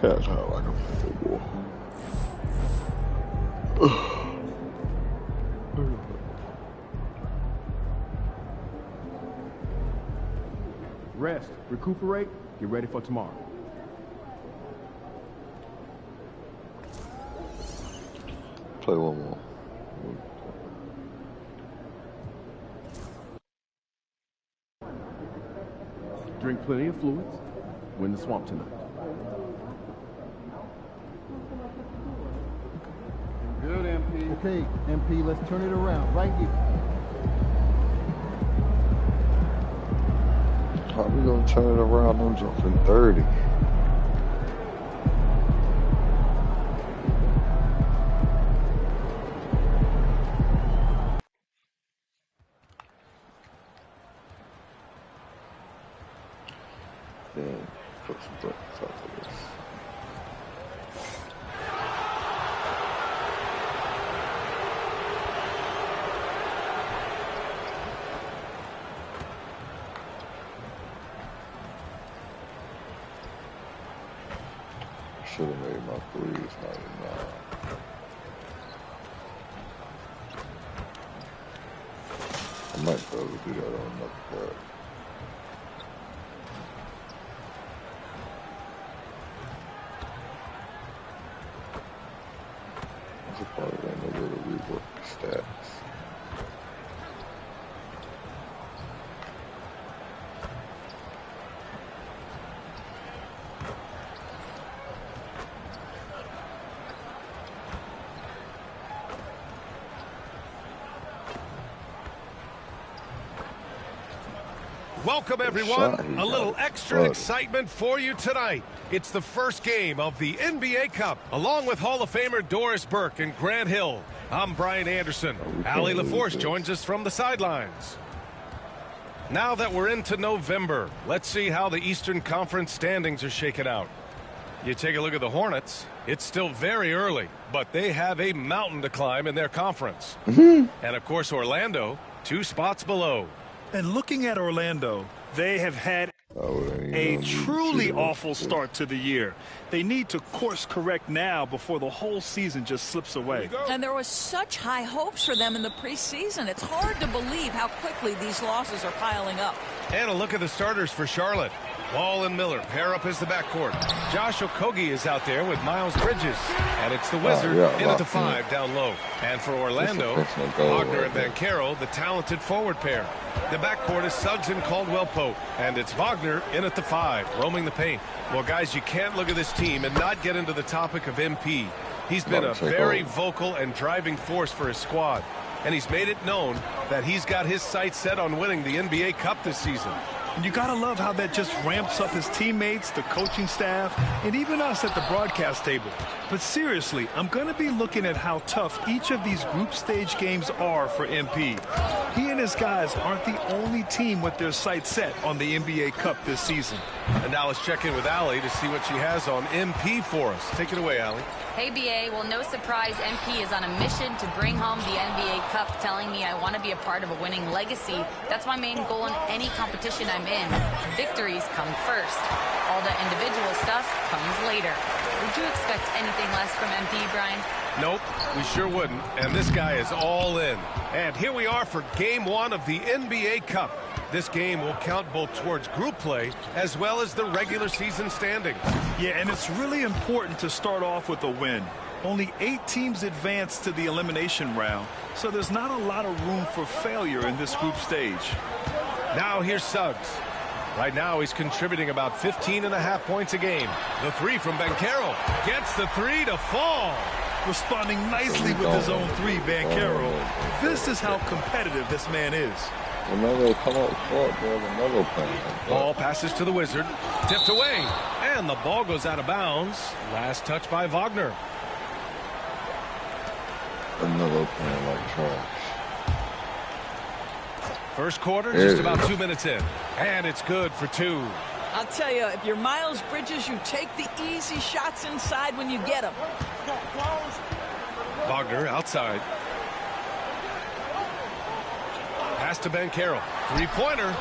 That's how I can play football. Rest, recuperate, get ready for tomorrow. Play one more. Drink plenty of fluids. Win the swamp tonight. Good, MP. Okay, MP, let's turn it around right here. How we gonna turn it around? I'm jumping 30. Then put some buttons after this. Should have made my threes 99. I might be able to do that on another pair. That's a part of that no way to rework the stats. Welcome, everyone. A little extra excitement for you tonight. It's the first game of the NBA Cup, along with Hall of Famer Doris Burke and Grant Hill. I'm Brian Anderson. Allie LaForce joins us from the sidelines. Now that we're into November, let's see how the Eastern Conference standings are shaken out. You take a look at the Hornets. It's still very early, but they have a mountain to climb in their conference. And, of course, Orlando, 2 spots below. And looking at Orlando, they have had... Oh, a truly awful start to the year. They need to course correct now before the whole season just slips away. And there was such high hopes for them in the preseason. It's hard to believe how quickly these losses are piling up. And a look at the starters for Charlotte. Wall and Miller pair up as the backcourt. Josh Okogie is out there with Miles Bridges. And it's the Wizard in at the 5 down low. And for Orlando, Wagner and Banchero, the talented forward pair. The backcourt is Suggs and Caldwell Pope. And it's Wagner in at the 5, roaming the paint. Well, guys, you can't look at this team and not get into the topic of MP. He's been a very vocal and driving force for his squad. And he's made it known that he's got his sights set on winning the NBA Cup this season. And you gotta love how that just ramps up his teammates, the coaching staff, and even us at the broadcast table. But seriously, I'm gonna be looking at how tough each of these group stage games are for MP. He and his guys aren't the only team with their sights set on the NBA Cup this season. And now let's check in with Allie to see what she has on MP for us. Take it away, Allie. Hey, BA. Well, no surprise, MP is on a mission to bring home the NBA Cup, telling me I want to be a part of a winning legacy. That's my main goal in any competition I'm in. Victories come first. All the individual stuff comes later. Would you expect anything less from MP, Brian? Nope, we sure wouldn't. And this guy is all in. And here we are for Game 1 of the NBA Cup. This game will count both towards group play as well as the regular season standings. Yeah, and it's really important to start off with a win. Only 8 teams advance to the elimination round, so there's not a lot of room for failure in this group stage. Now here's Suggs. Right now he's contributing about 15.5 points a game. The 3 from Banchero gets the 3 to fall. Responding nicely with his own 3, Banchero. This is how competitive this man is. Another come out short, bro. Another play. Ball passes to the Wizard. Tipped away. And the ball goes out of bounds. Last touch by Wagner. Another play like trash. First quarter, just about 2 minutes in. And it's good for 2. I'll tell you, if you're Miles Bridges, you take the easy shots inside when you get them. Wagner outside. Pass to Banchero. 3-pointer.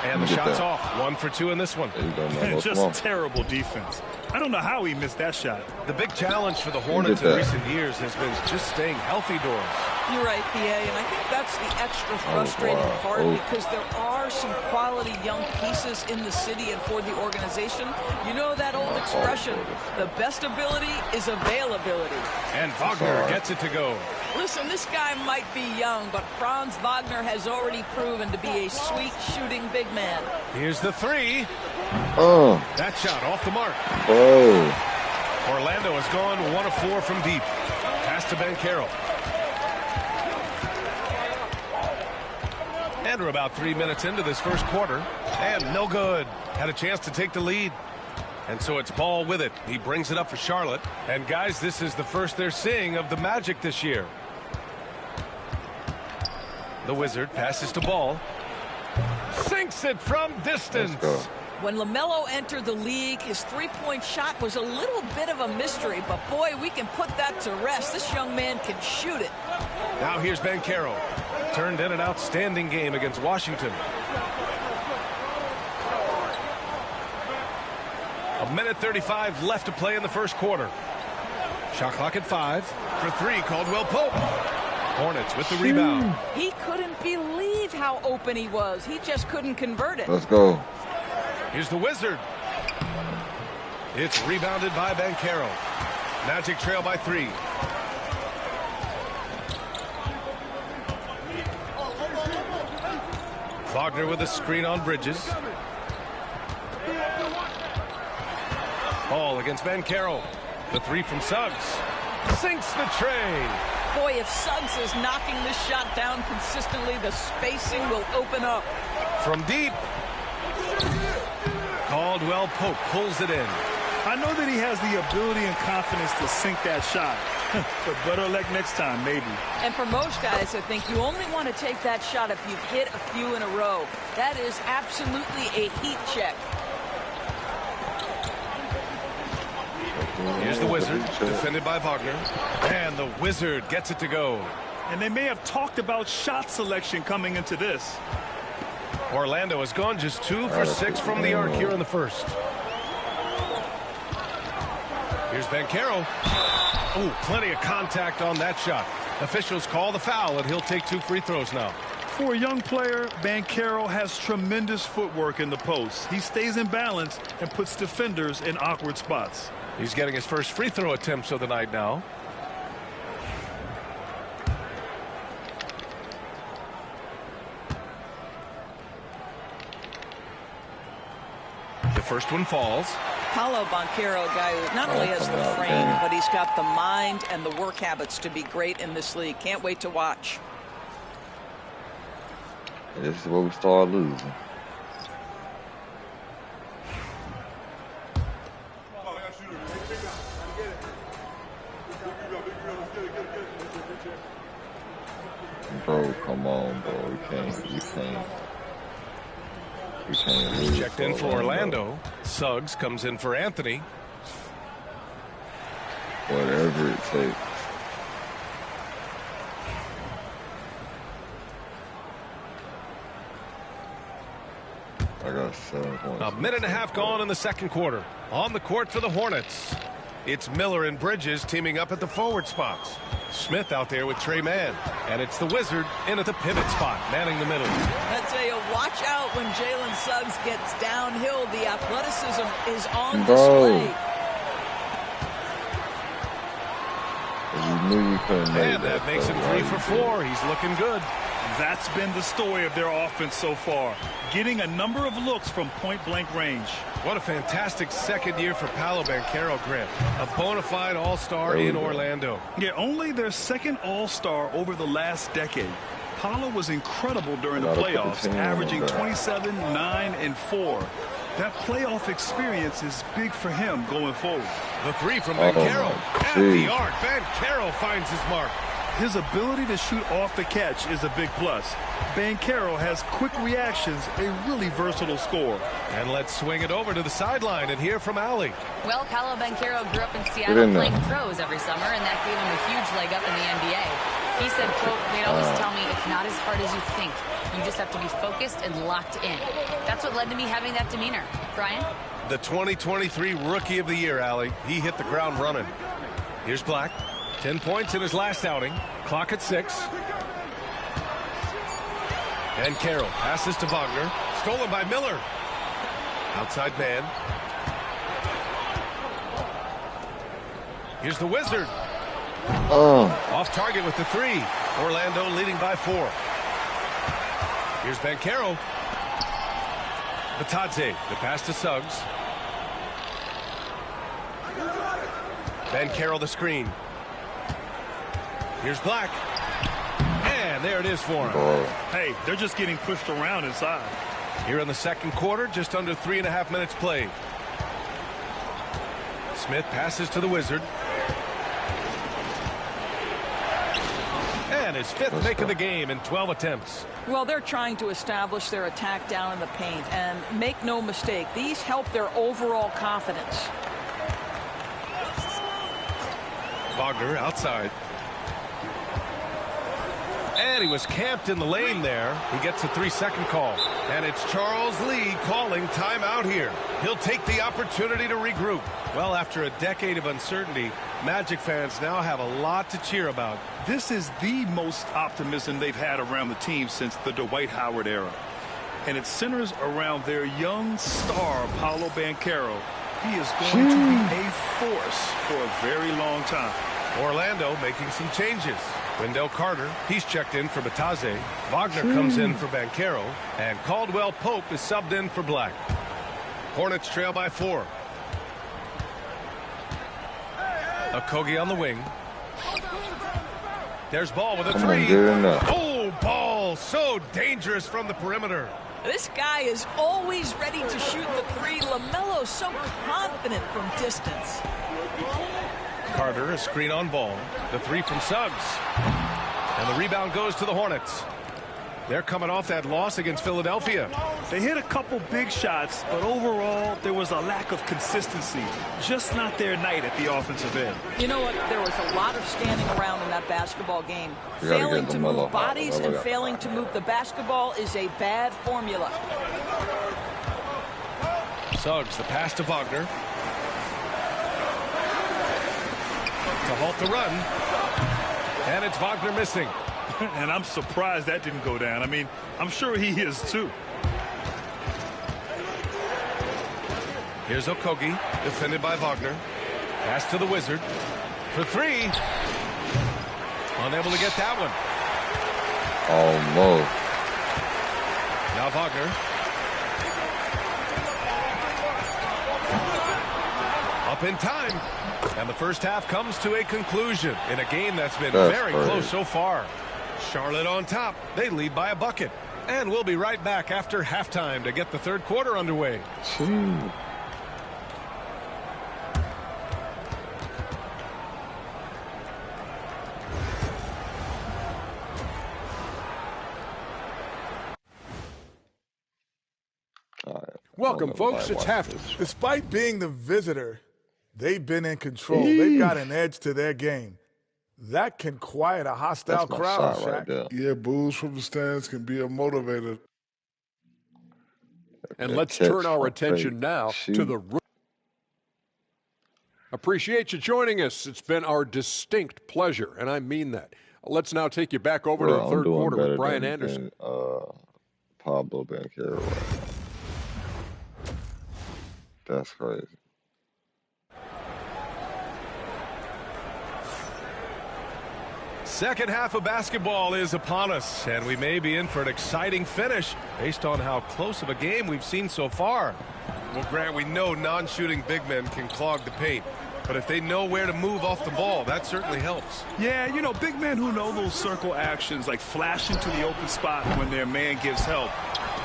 And the shot's off. 1 for 2 in this one. Just terrible defense. I don't know how he missed that shot. The big challenge for the Hornets in recent years has been just staying healthy, Doris. You're right, PA, and I think that's the extra frustrating part because there are some quality young pieces in the city and for the organization. You know that old expression, the best ability is availability. And Wagner gets it to go. Listen, this guy might be young, but Franz Wagner has already proven to be a sweet shooting big man. Here's the 3. Oh. That shot off the mark. Oh. Orlando has gone 1 of 4 from deep. Pass to Banchero. And we're about 3 minutes into this first quarter. And no good. Had a chance to take the lead. And so it's Ball with it. He brings it up for Charlotte. And guys, this is the first they're seeing of the Magic this year. The Wizard passes to Ball. Sinks it from distance. When LaMelo entered the league, his three-point shot was a little bit of a mystery, but boy, we can put that to rest. This young man can shoot it. Now here's Banchero. Turned in an outstanding game against Washington. 1:35 left to play in the first quarter. Shot clock at 5. For 3, Caldwell Pope. Hornets with the rebound. He couldn't believe how open he was. He just couldn't convert it. Let's go. Here's the Wizard. It's rebounded by Banchero. Magic trail by 3. Wagner with a screen on Bridges. Ball against Banchero. The 3 from Suggs. Sinks the tray. Boy, if Suggs is knocking this shot down consistently, the spacing will open up. From deep. Caldwell Pope pulls it in. I know that he has the ability and confidence to sink that shot. But better luck next time, maybe. And for most guys, I think you only want to take that shot if you've hit a few in a row. That is absolutely a heat check. Here's the Wizard, defended by Wagner. And the Wizard gets it to go. And they may have talked about shot selection coming into this. Orlando has gone just 2 for 6 from the arc here in the first. Here's Banchero. Oh, plenty of contact on that shot. Officials call the foul, and he'll take 2 free throws now. For a young player, Banchero has tremendous footwork in the post. He stays in balance and puts defenders in awkward spots. He's getting his first free throw attempts of the night now. The first one falls. Paolo Banchero, a guy who not only has the frame, but he's got the mind and the work habits to be great in this league. Can't wait to watch. This is where we start losing. Bro, come on, bro. We can't lose. Checked in for Orlando. Suggs comes in for Anthony. Whatever it takes. I got 7 points. A minute and a half gone in the second quarter. On the court for the Hornets. It's Miller and Bridges teaming up at the forward spots. Smith out there with Trey Mann. And it's the Wizard in at the pivot spot, manning the middle. I tell you, watch out when Jalen Suggs gets downhill. The athleticism is on display. You knew you couldn't make And that makes him 3 for 4. He's looking good. That's been the story of their offense so far, getting a number of looks from point-blank range. What a fantastic second year for Paolo Banchero, Grant. A bona fide all-star in Orlando. Yeah, only their second all-star over the last decade. Paolo was incredible during the playoffs, averaging 27, 9, and 4. That playoff experience is big for him going forward. The 3 from Banchero. At the arc, Banchero finds his mark. His ability to shoot off the catch is a big plus. Banchero has quick reactions, a really versatile scorer. And let's swing it over to the sideline and hear from Allie. Well, Paolo Banchero grew up in Seattle playing pros every summer, and that gave him a huge leg up in the NBA. He said, quote, they'd always tell me it's not as hard as you think. You just have to be focused and locked in. That's what led to me having that demeanor. Brian? The 2023 Rookie of the Year, Allie. He hit the ground running. Here's Black. 10 points in his last outing. Clock at 6. And Carroll passes to Wagner. Stolen by Miller. Outside man. Here's the Wizard. Off target with the 3. Orlando leading by 4. Here's Banchero. Batadze. The pass to Suggs. Banchero the screen. Here's Black. And there it is for him. Hey, they're just getting pushed around inside. Here in the second quarter, just under 3.5 minutes played. Smith passes to the Wizard. And his 5th make of the game in 12 attempts. Well, they're trying to establish their attack down in the paint. And make no mistake, these help their overall confidence. Wagner outside. And he was camped in the lane there. He gets a 3-second call. And it's Charles Lee calling timeout here. He'll take the opportunity to regroup. Well, after a decade of uncertainty, Magic fans now have a lot to cheer about. This is the most optimism they've had around the team since the Dwight Howard era. And it centers around their young star, Paolo Banchero. He is going to be a force for a very long time. Orlando making some changes. Wendell Carter, he's checked in for Batadze. Wagner comes in for Banchero. And Caldwell Pope is subbed in for Black. Hornets trail by 4. Okogie on the wing. There's Ball with a 3. Oh, Ball so dangerous from the perimeter. This guy is always ready to shoot the 3. LaMelo so confident from distance. Carter, a screen on Ball. The 3 from Suggs. And the rebound goes to the Hornets. They're coming off that loss against Philadelphia. They hit a couple big shots, but overall, there was a lack of consistency. Just not their night at the offensive end. You know what? There was a lot of standing around in that basketball game. Failing to move bodies and failing to move the basketball is a bad formula. Suggs, the pass to Wagner. To halt the run. And it's Wagner missing. And I'm surprised that didn't go down. I mean, I'm sure he is too. Here's Okogie, defended by Wagner. Pass to the Wizard for three. Unable to get that one. Almost. Now Wagner. Up in time. And the first half comes to a conclusion in a game that's been very close so far. Charlotte on top. They lead by a bucket. And we'll be right back after halftime to get the third quarter underway. Jeez. Welcome, folks. It's halftime. Despite being the visitor, they've been in control. They've got an edge to their game. That can quiet a hostile crowd, Shaq. Yeah, boos from the stands can be a motivator. And let's turn our attention now to the room. Appreciate you joining us. It's been our distinct pleasure, and I mean that. Let's now take you back over to the third quarter with Brian Anderson. Pablo Banchero. That's crazy. Second half of basketball is upon us, and we may be in for an exciting finish based on how close of a game we've seen so far. Well, Grant, we know non-shooting big men can clog the paint, but if they know where to move off the ball, that certainly helps. Yeah, you know, big men who know those circle actions, like flashing to the open spot when their man gives help,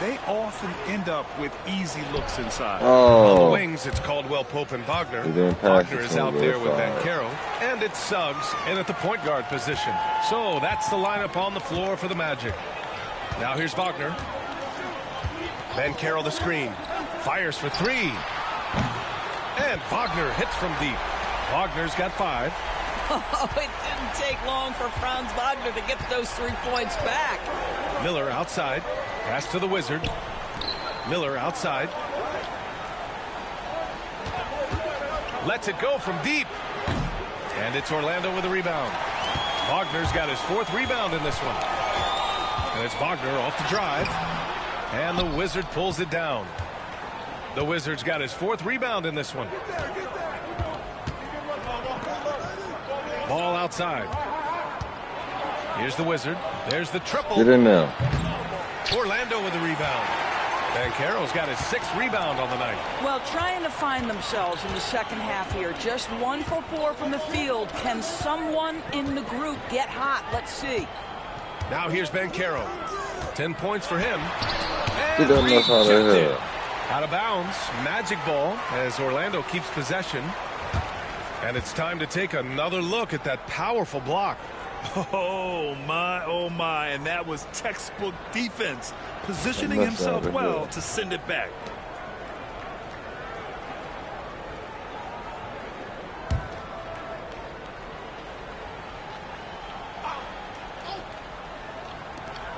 they often end up with easy looks inside. On the wings, it's Caldwell Pope and Wagner. Wagner is out there with Banchero. And it's Suggs in at the point guard position. So that's the lineup on the floor for the Magic. Now here's Wagner. Banchero the screen. Fires for three. And Wagner hits from deep. Wagner's got 5. Oh, it didn't take long for Franz Wagner to get those 3 points back. Miller outside. Pass to the Wizard. Miller outside. Lets it go from deep. And it's Orlando with a rebound. Wagner's got his 4th rebound in this one. And it's Wagner off the drive. And the Wizard pulls it down. The Wizard's got his 4th rebound in this one. Ball outside. Here's the Wizard. There's the triple. Get in there. Orlando with the rebound. Banchero's got his 6th rebound on the night. Well, trying to find themselves in the second half here. Just 1 for 4 from the field. Can someone in the group get hot? Let's see. Now here's Banchero. 10 points for him. He doesn't know how to hit. Out of bounds. Magic ball as Orlando keeps possession. And it's time to take another look at that powerful block. Oh my, and that was textbook defense, positioning himself well to send it back.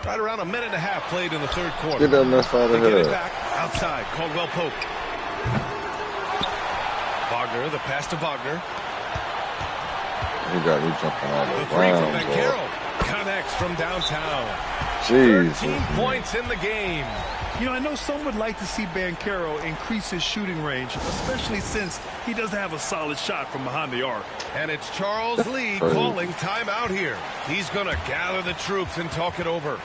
Right around a minute and a half played in the third quarter. Get that mess out of Get here. it back outside. Caldwell Pope. Wagner, the pass to Wagner. He got me jumping all The 3 from around, Banchero connects from downtown. Jeez. 13 points in the game. You know, I know some would like to see Banchero increase his shooting range, especially since he doesn't have a solid shot from behind the arc. And it's Charles Lee calling timeout here. He's going to gather the troops and talk it over.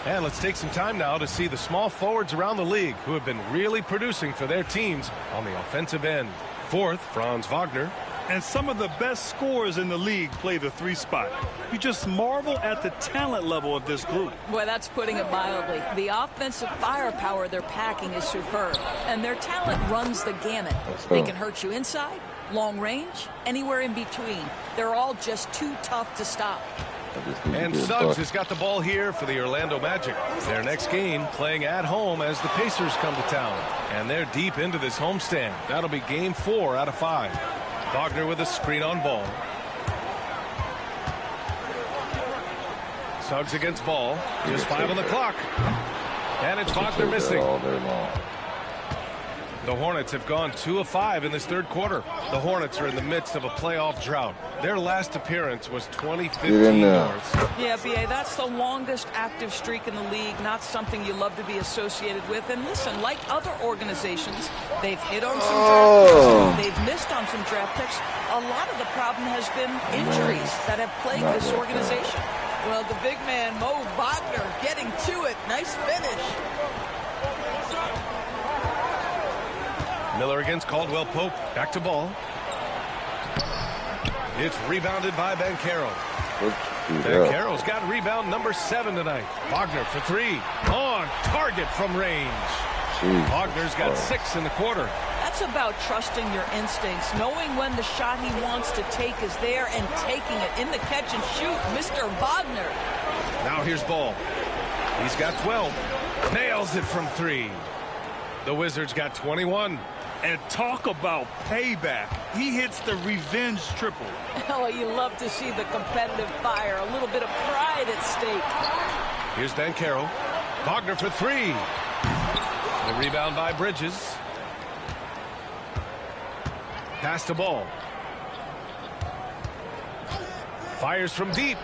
And let's take some time now to see the small forwards around the league who have been really producing for their teams on the offensive end. 4th, Franz Wagner. And some of the best scorers in the league play the 3 spot. You just marvel at the talent level of this group. Boy, that's putting it mildly. The offensive firepower they're packing is superb. And their talent runs the gamut. They can hurt you inside, long range, anywhere in between. They're all just too tough to stop. And Suggs has got the ball here for the Orlando Magic. Their next game playing at home as the Pacers come to town. And they're deep into this homestand. That'll be game 4 out of 5. Wagner with a screen on ball. Suggs against ball. Just 5 on the clock. And it's Wagner missing. The Hornets have gone 2 of 5 in this third quarter. The Hornets are in the midst of a playoff drought. Their last appearance was 2015 North. Yeah, B.A., that's the longest active streak in the league, not something you love to be associated with. And listen, like other organizations, they've hit on some draft picks, they've missed on some draft picks. A lot of the problem has been injuries that have plagued this organization. Well, the big man, Mo Wagner, getting to it. Nice finish. Miller against Caldwell Pope. Back to ball. It's rebounded by Banchero. Banchero's got rebound number 7 tonight. Wagner for 3. On target from range. Wagner's got 6 in the quarter. That's about trusting your instincts, knowing when the shot he wants to take is there and taking it in the catch and shoot. Mr. Wagner. Now here's Ball. He's got 12. Nails it from 3. The Wizards got 21. And talk about payback. He hits the revenge triple. Oh, you love to see the competitive fire. A little bit of pride at stake. Here's Banchero. Wagner for 3. The rebound by Bridges. Pass to Ball. Fires from deep.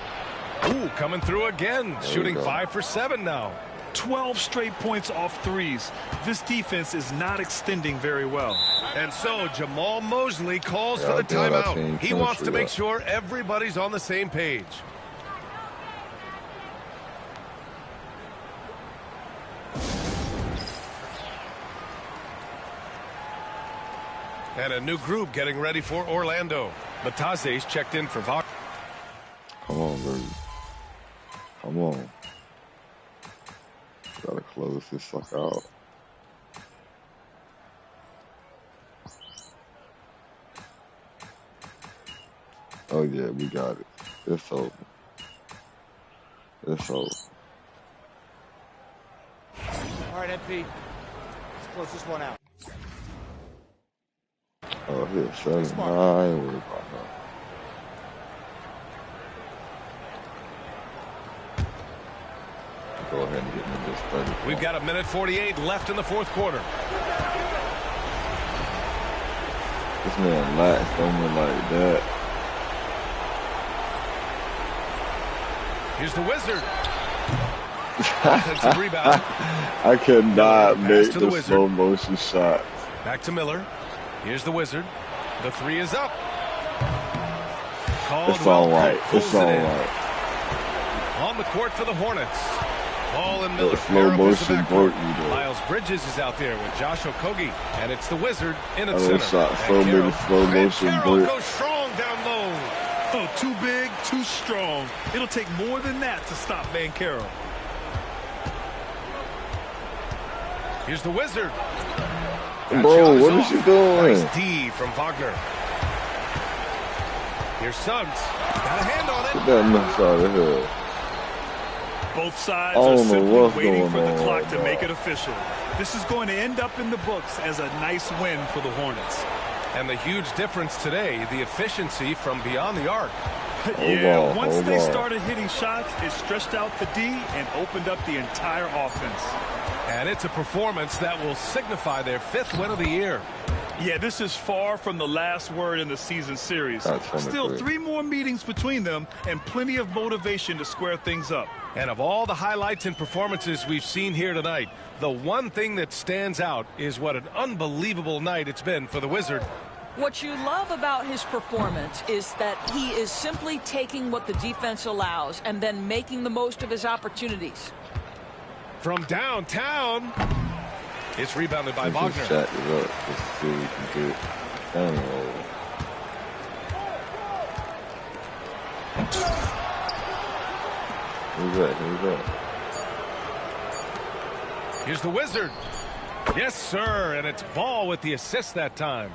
Ooh, coming through again. Shooting 5 for 7 now. 12 straight points off threes. This defense is not extending very well. And so Jamal Mosley calls for the timeout. He wants to make sure everybody's on the same page. And a new group getting ready for Orlando. Batase's checked in for Wagner. Come on, baby. Come on. Gotta close this suck out. Oh yeah, we got it. It's over. It's over. All right, MP. Let's close this one out. Oh, here's 7. I ain't worried about that. Go ahead and get me this 30. We've got 1:48 left in the fourth quarter. This man lacks on me like that. Here's the Wizard. Offensive rebound. I cannot make the slow motion shots. Back to Miller. Here's the Wizard. The 3 is up. It's all right. It's all right. On the court for the Hornets. Ball and Miller. Slow motion broke you there. Miles Bridges is out there with Josh Okogie, and it's the Wizard in its center. Shot so many slow motion breaks. Goes strong down low. Oh, too big, too strong. It'll take more than that to stop Banchero. Here's the Wizard. Bro, what is she doing? Nice D from Wagner. Here's Suggs. Got a hand on it. Get that mess out of here. Both sides are simply waiting for the clock to make it official. This is going to end up in the books as a nice win for the Hornets. And the huge difference today, the efficiency from beyond the arc. Yeah, once they started hitting shots, it stretched out the D and opened up the entire offense. And it's a performance that will signify their 5th win of the year. Yeah, this is far from the last word in the season series. Still 3 more meetings between them and plenty of motivation to square things up. And of all the highlights and performances we've seen here tonight, the one thing that stands out is what an unbelievable night it's been for the Wizard. What you love about his performance is that he is simply taking what the defense allows and then making the most of his opportunities. From downtown, it's rebounded by Wagner. Shut it up. Let's see what we can get. Who's that? Who's that? Here's the Wizard. Yes, sir. And it's Ball with the assist that time.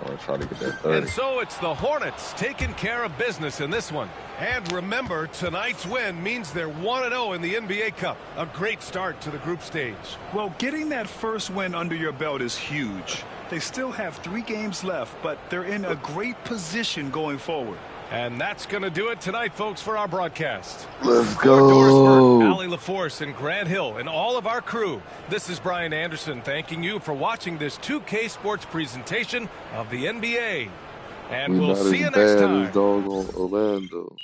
want to try to get that 30. And so it's the Hornets taking care of business in this one. And remember, tonight's win means they're 1-0 in the NBA Cup. A great start to the group stage. Well, getting that first win under your belt is huge. They still have 3 games left, but they're in a great position going forward. And that's going to do it tonight, folks, for our broadcast. Let's For go. Dorsberg, Allie LaForce, and Grant Hill, and all of our crew, this is Brian Anderson thanking you for watching this 2K Sports presentation of the NBA. And we'll see you next time. As doggone Orlando.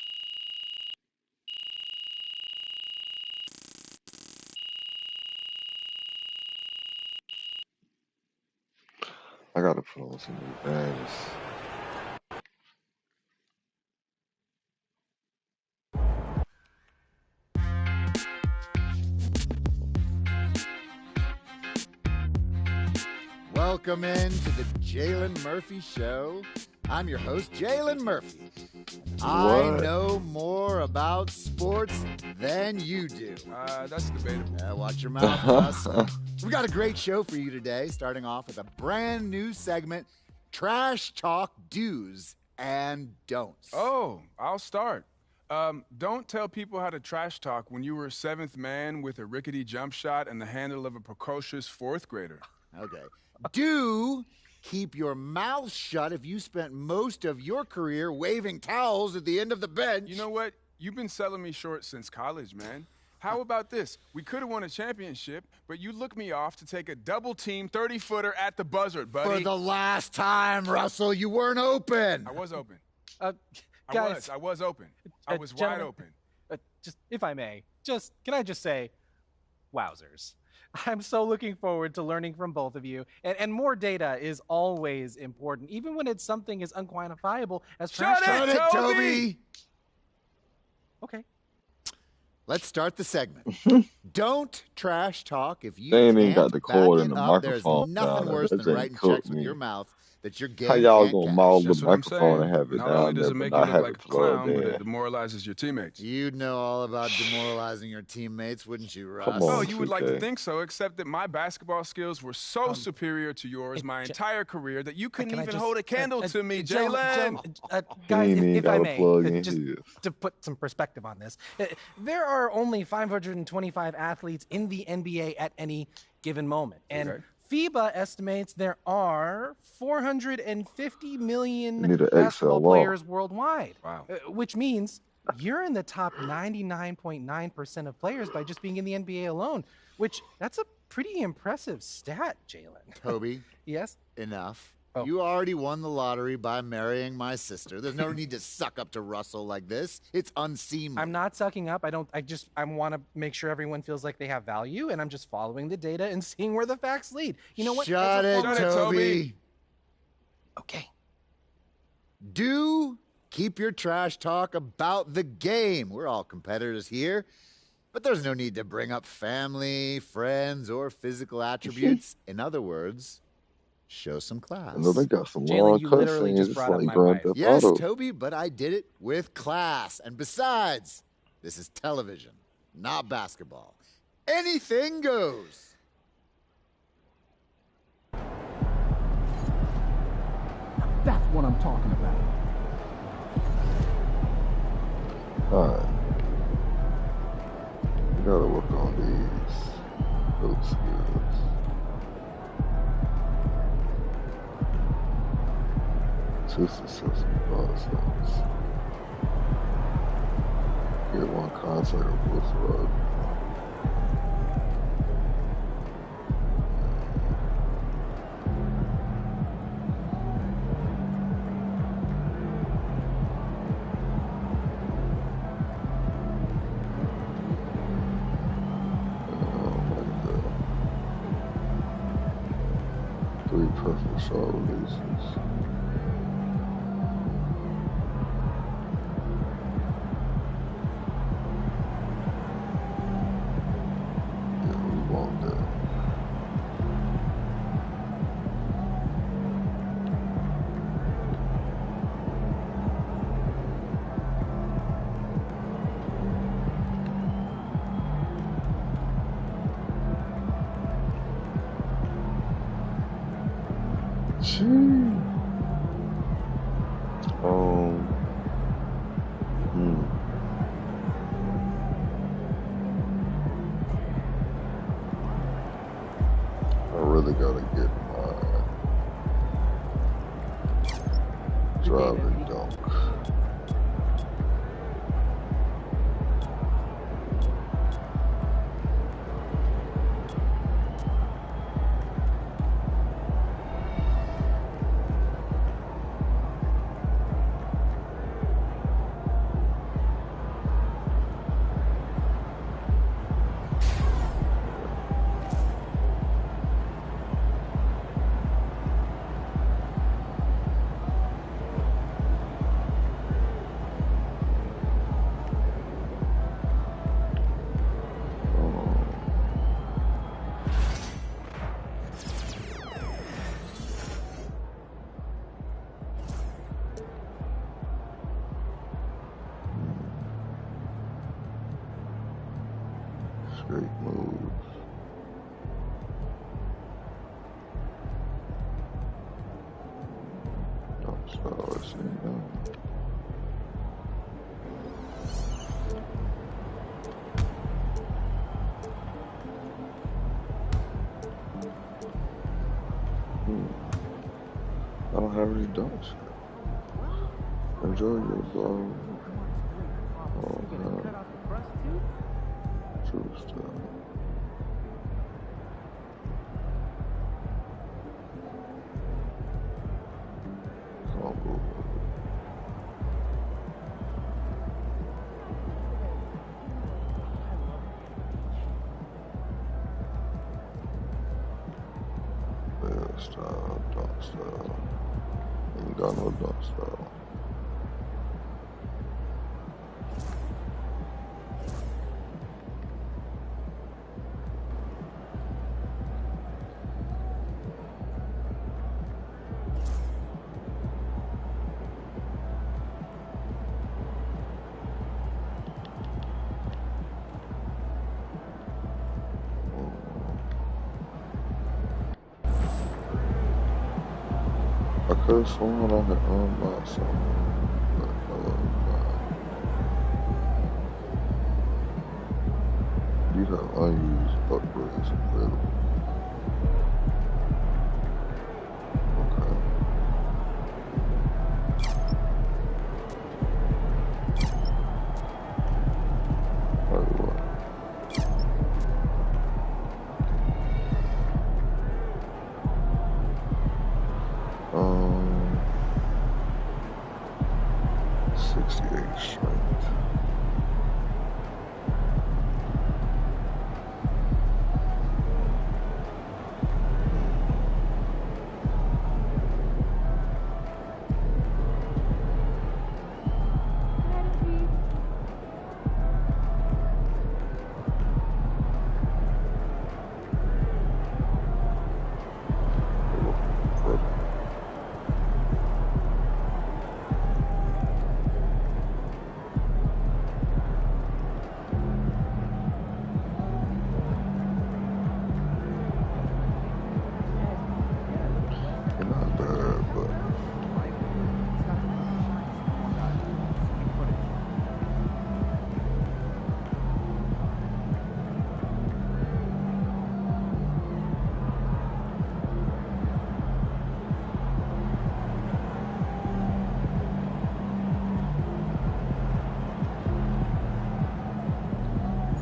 I gotta put on some new bands. Welcome in to the Jalen Murphy Show. I'm your host, Jalen Murphy. I know more about sports than you do. That's debatable. Watch your mouth, Russ. We've got a great show for you today, starting off with a brand new segment, Trash Talk Do's and Don'ts. Oh, I'll start. Don't tell people how to trash talk when you were 7th man with a rickety jump shot and the handle of a precocious 4th grader. Okay. Do keep your mouth shut if you spent most of your career waving towels at the end of the bench. You know what? You've been selling me short since college, man. How about this? We could have won a championship, but you looked me off to take a double-team 30-footer at the buzzer, buddy. For the last time, Russell, you weren't open. I was open. Guys, I was open. I was wide open. Just, if I may, can I just say, wowzers. I'm so looking forward to learning from both of you. And more data is always important, even when it's something as unquantifiable as trash talk. Shut it, Toby! Okay. Let's start the segment. Don't trash talk if you They ain't can't got the back cord it in the up. There's microphone. nothing Nah, worse that than ain't writing cooked checks with me. your mouth that you're How getting. y'all gonna maul the That's what I'm microphone and saying. have it Not down only does there, it make but you not look have like it a clown, plugged but in? it demoralizes your teammates. You'd know all about demoralizing your teammates, wouldn't you, Russ? Come on, Oh, you would like to 2K. think so, except that my basketball skills were so superior to yours my entire career that you couldn't Can I even just- hold a candle to me, Jalen. Guys, ain't if got I a may, plug in just his. to put some perspective on this, there are only 525 athletes in the NBA at any given moment. And Okay. FIBA estimates there are 450 million Need an basketball XLR. players worldwide. Wow. Which means you're in the top 99.9% of players by just being in the NBA alone, which that's a pretty impressive stat, Jalen. Toby. Yes? Enough. Oh. You already won the lottery by marrying my sister. There's no need to suck up to Russell like this. It's unseemly. I'm not sucking up. I want to make sure everyone feels like they have value, and I'm just following the data and seeing where the facts lead. You know what? Shut it, As a former- Toby. Okay. Do keep your trash talk about the game. We're all competitors here, but there's no need to bring up family, friends, or physical attributes. In other words, show some class. I know they got some Jalen, long you literally cutscenes. just It's brought up like my Grand wife. Theft Yes, Auto. Toby, but I did it with class. And besides, this is television, not basketball. Anything goes. That's what I'm talking about. Alright. We gotta work on these build skills. Two successful concepts. Get one contact of both rod. Three perfect shot releases. Yeah, we want that. Gee. Great move. Don't start seeing them. I don't have any dunks. Enjoy your ball. Oh, God. True stuff. Combo. Fair style, dunk style. Ain't got no dunk style. I could have sworn I had unlocked something, but you have unused upgrades available. Okay. Like what? 68 strength. Not bad, but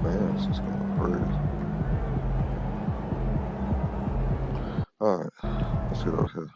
fans is going crazy. All right, let's get out here.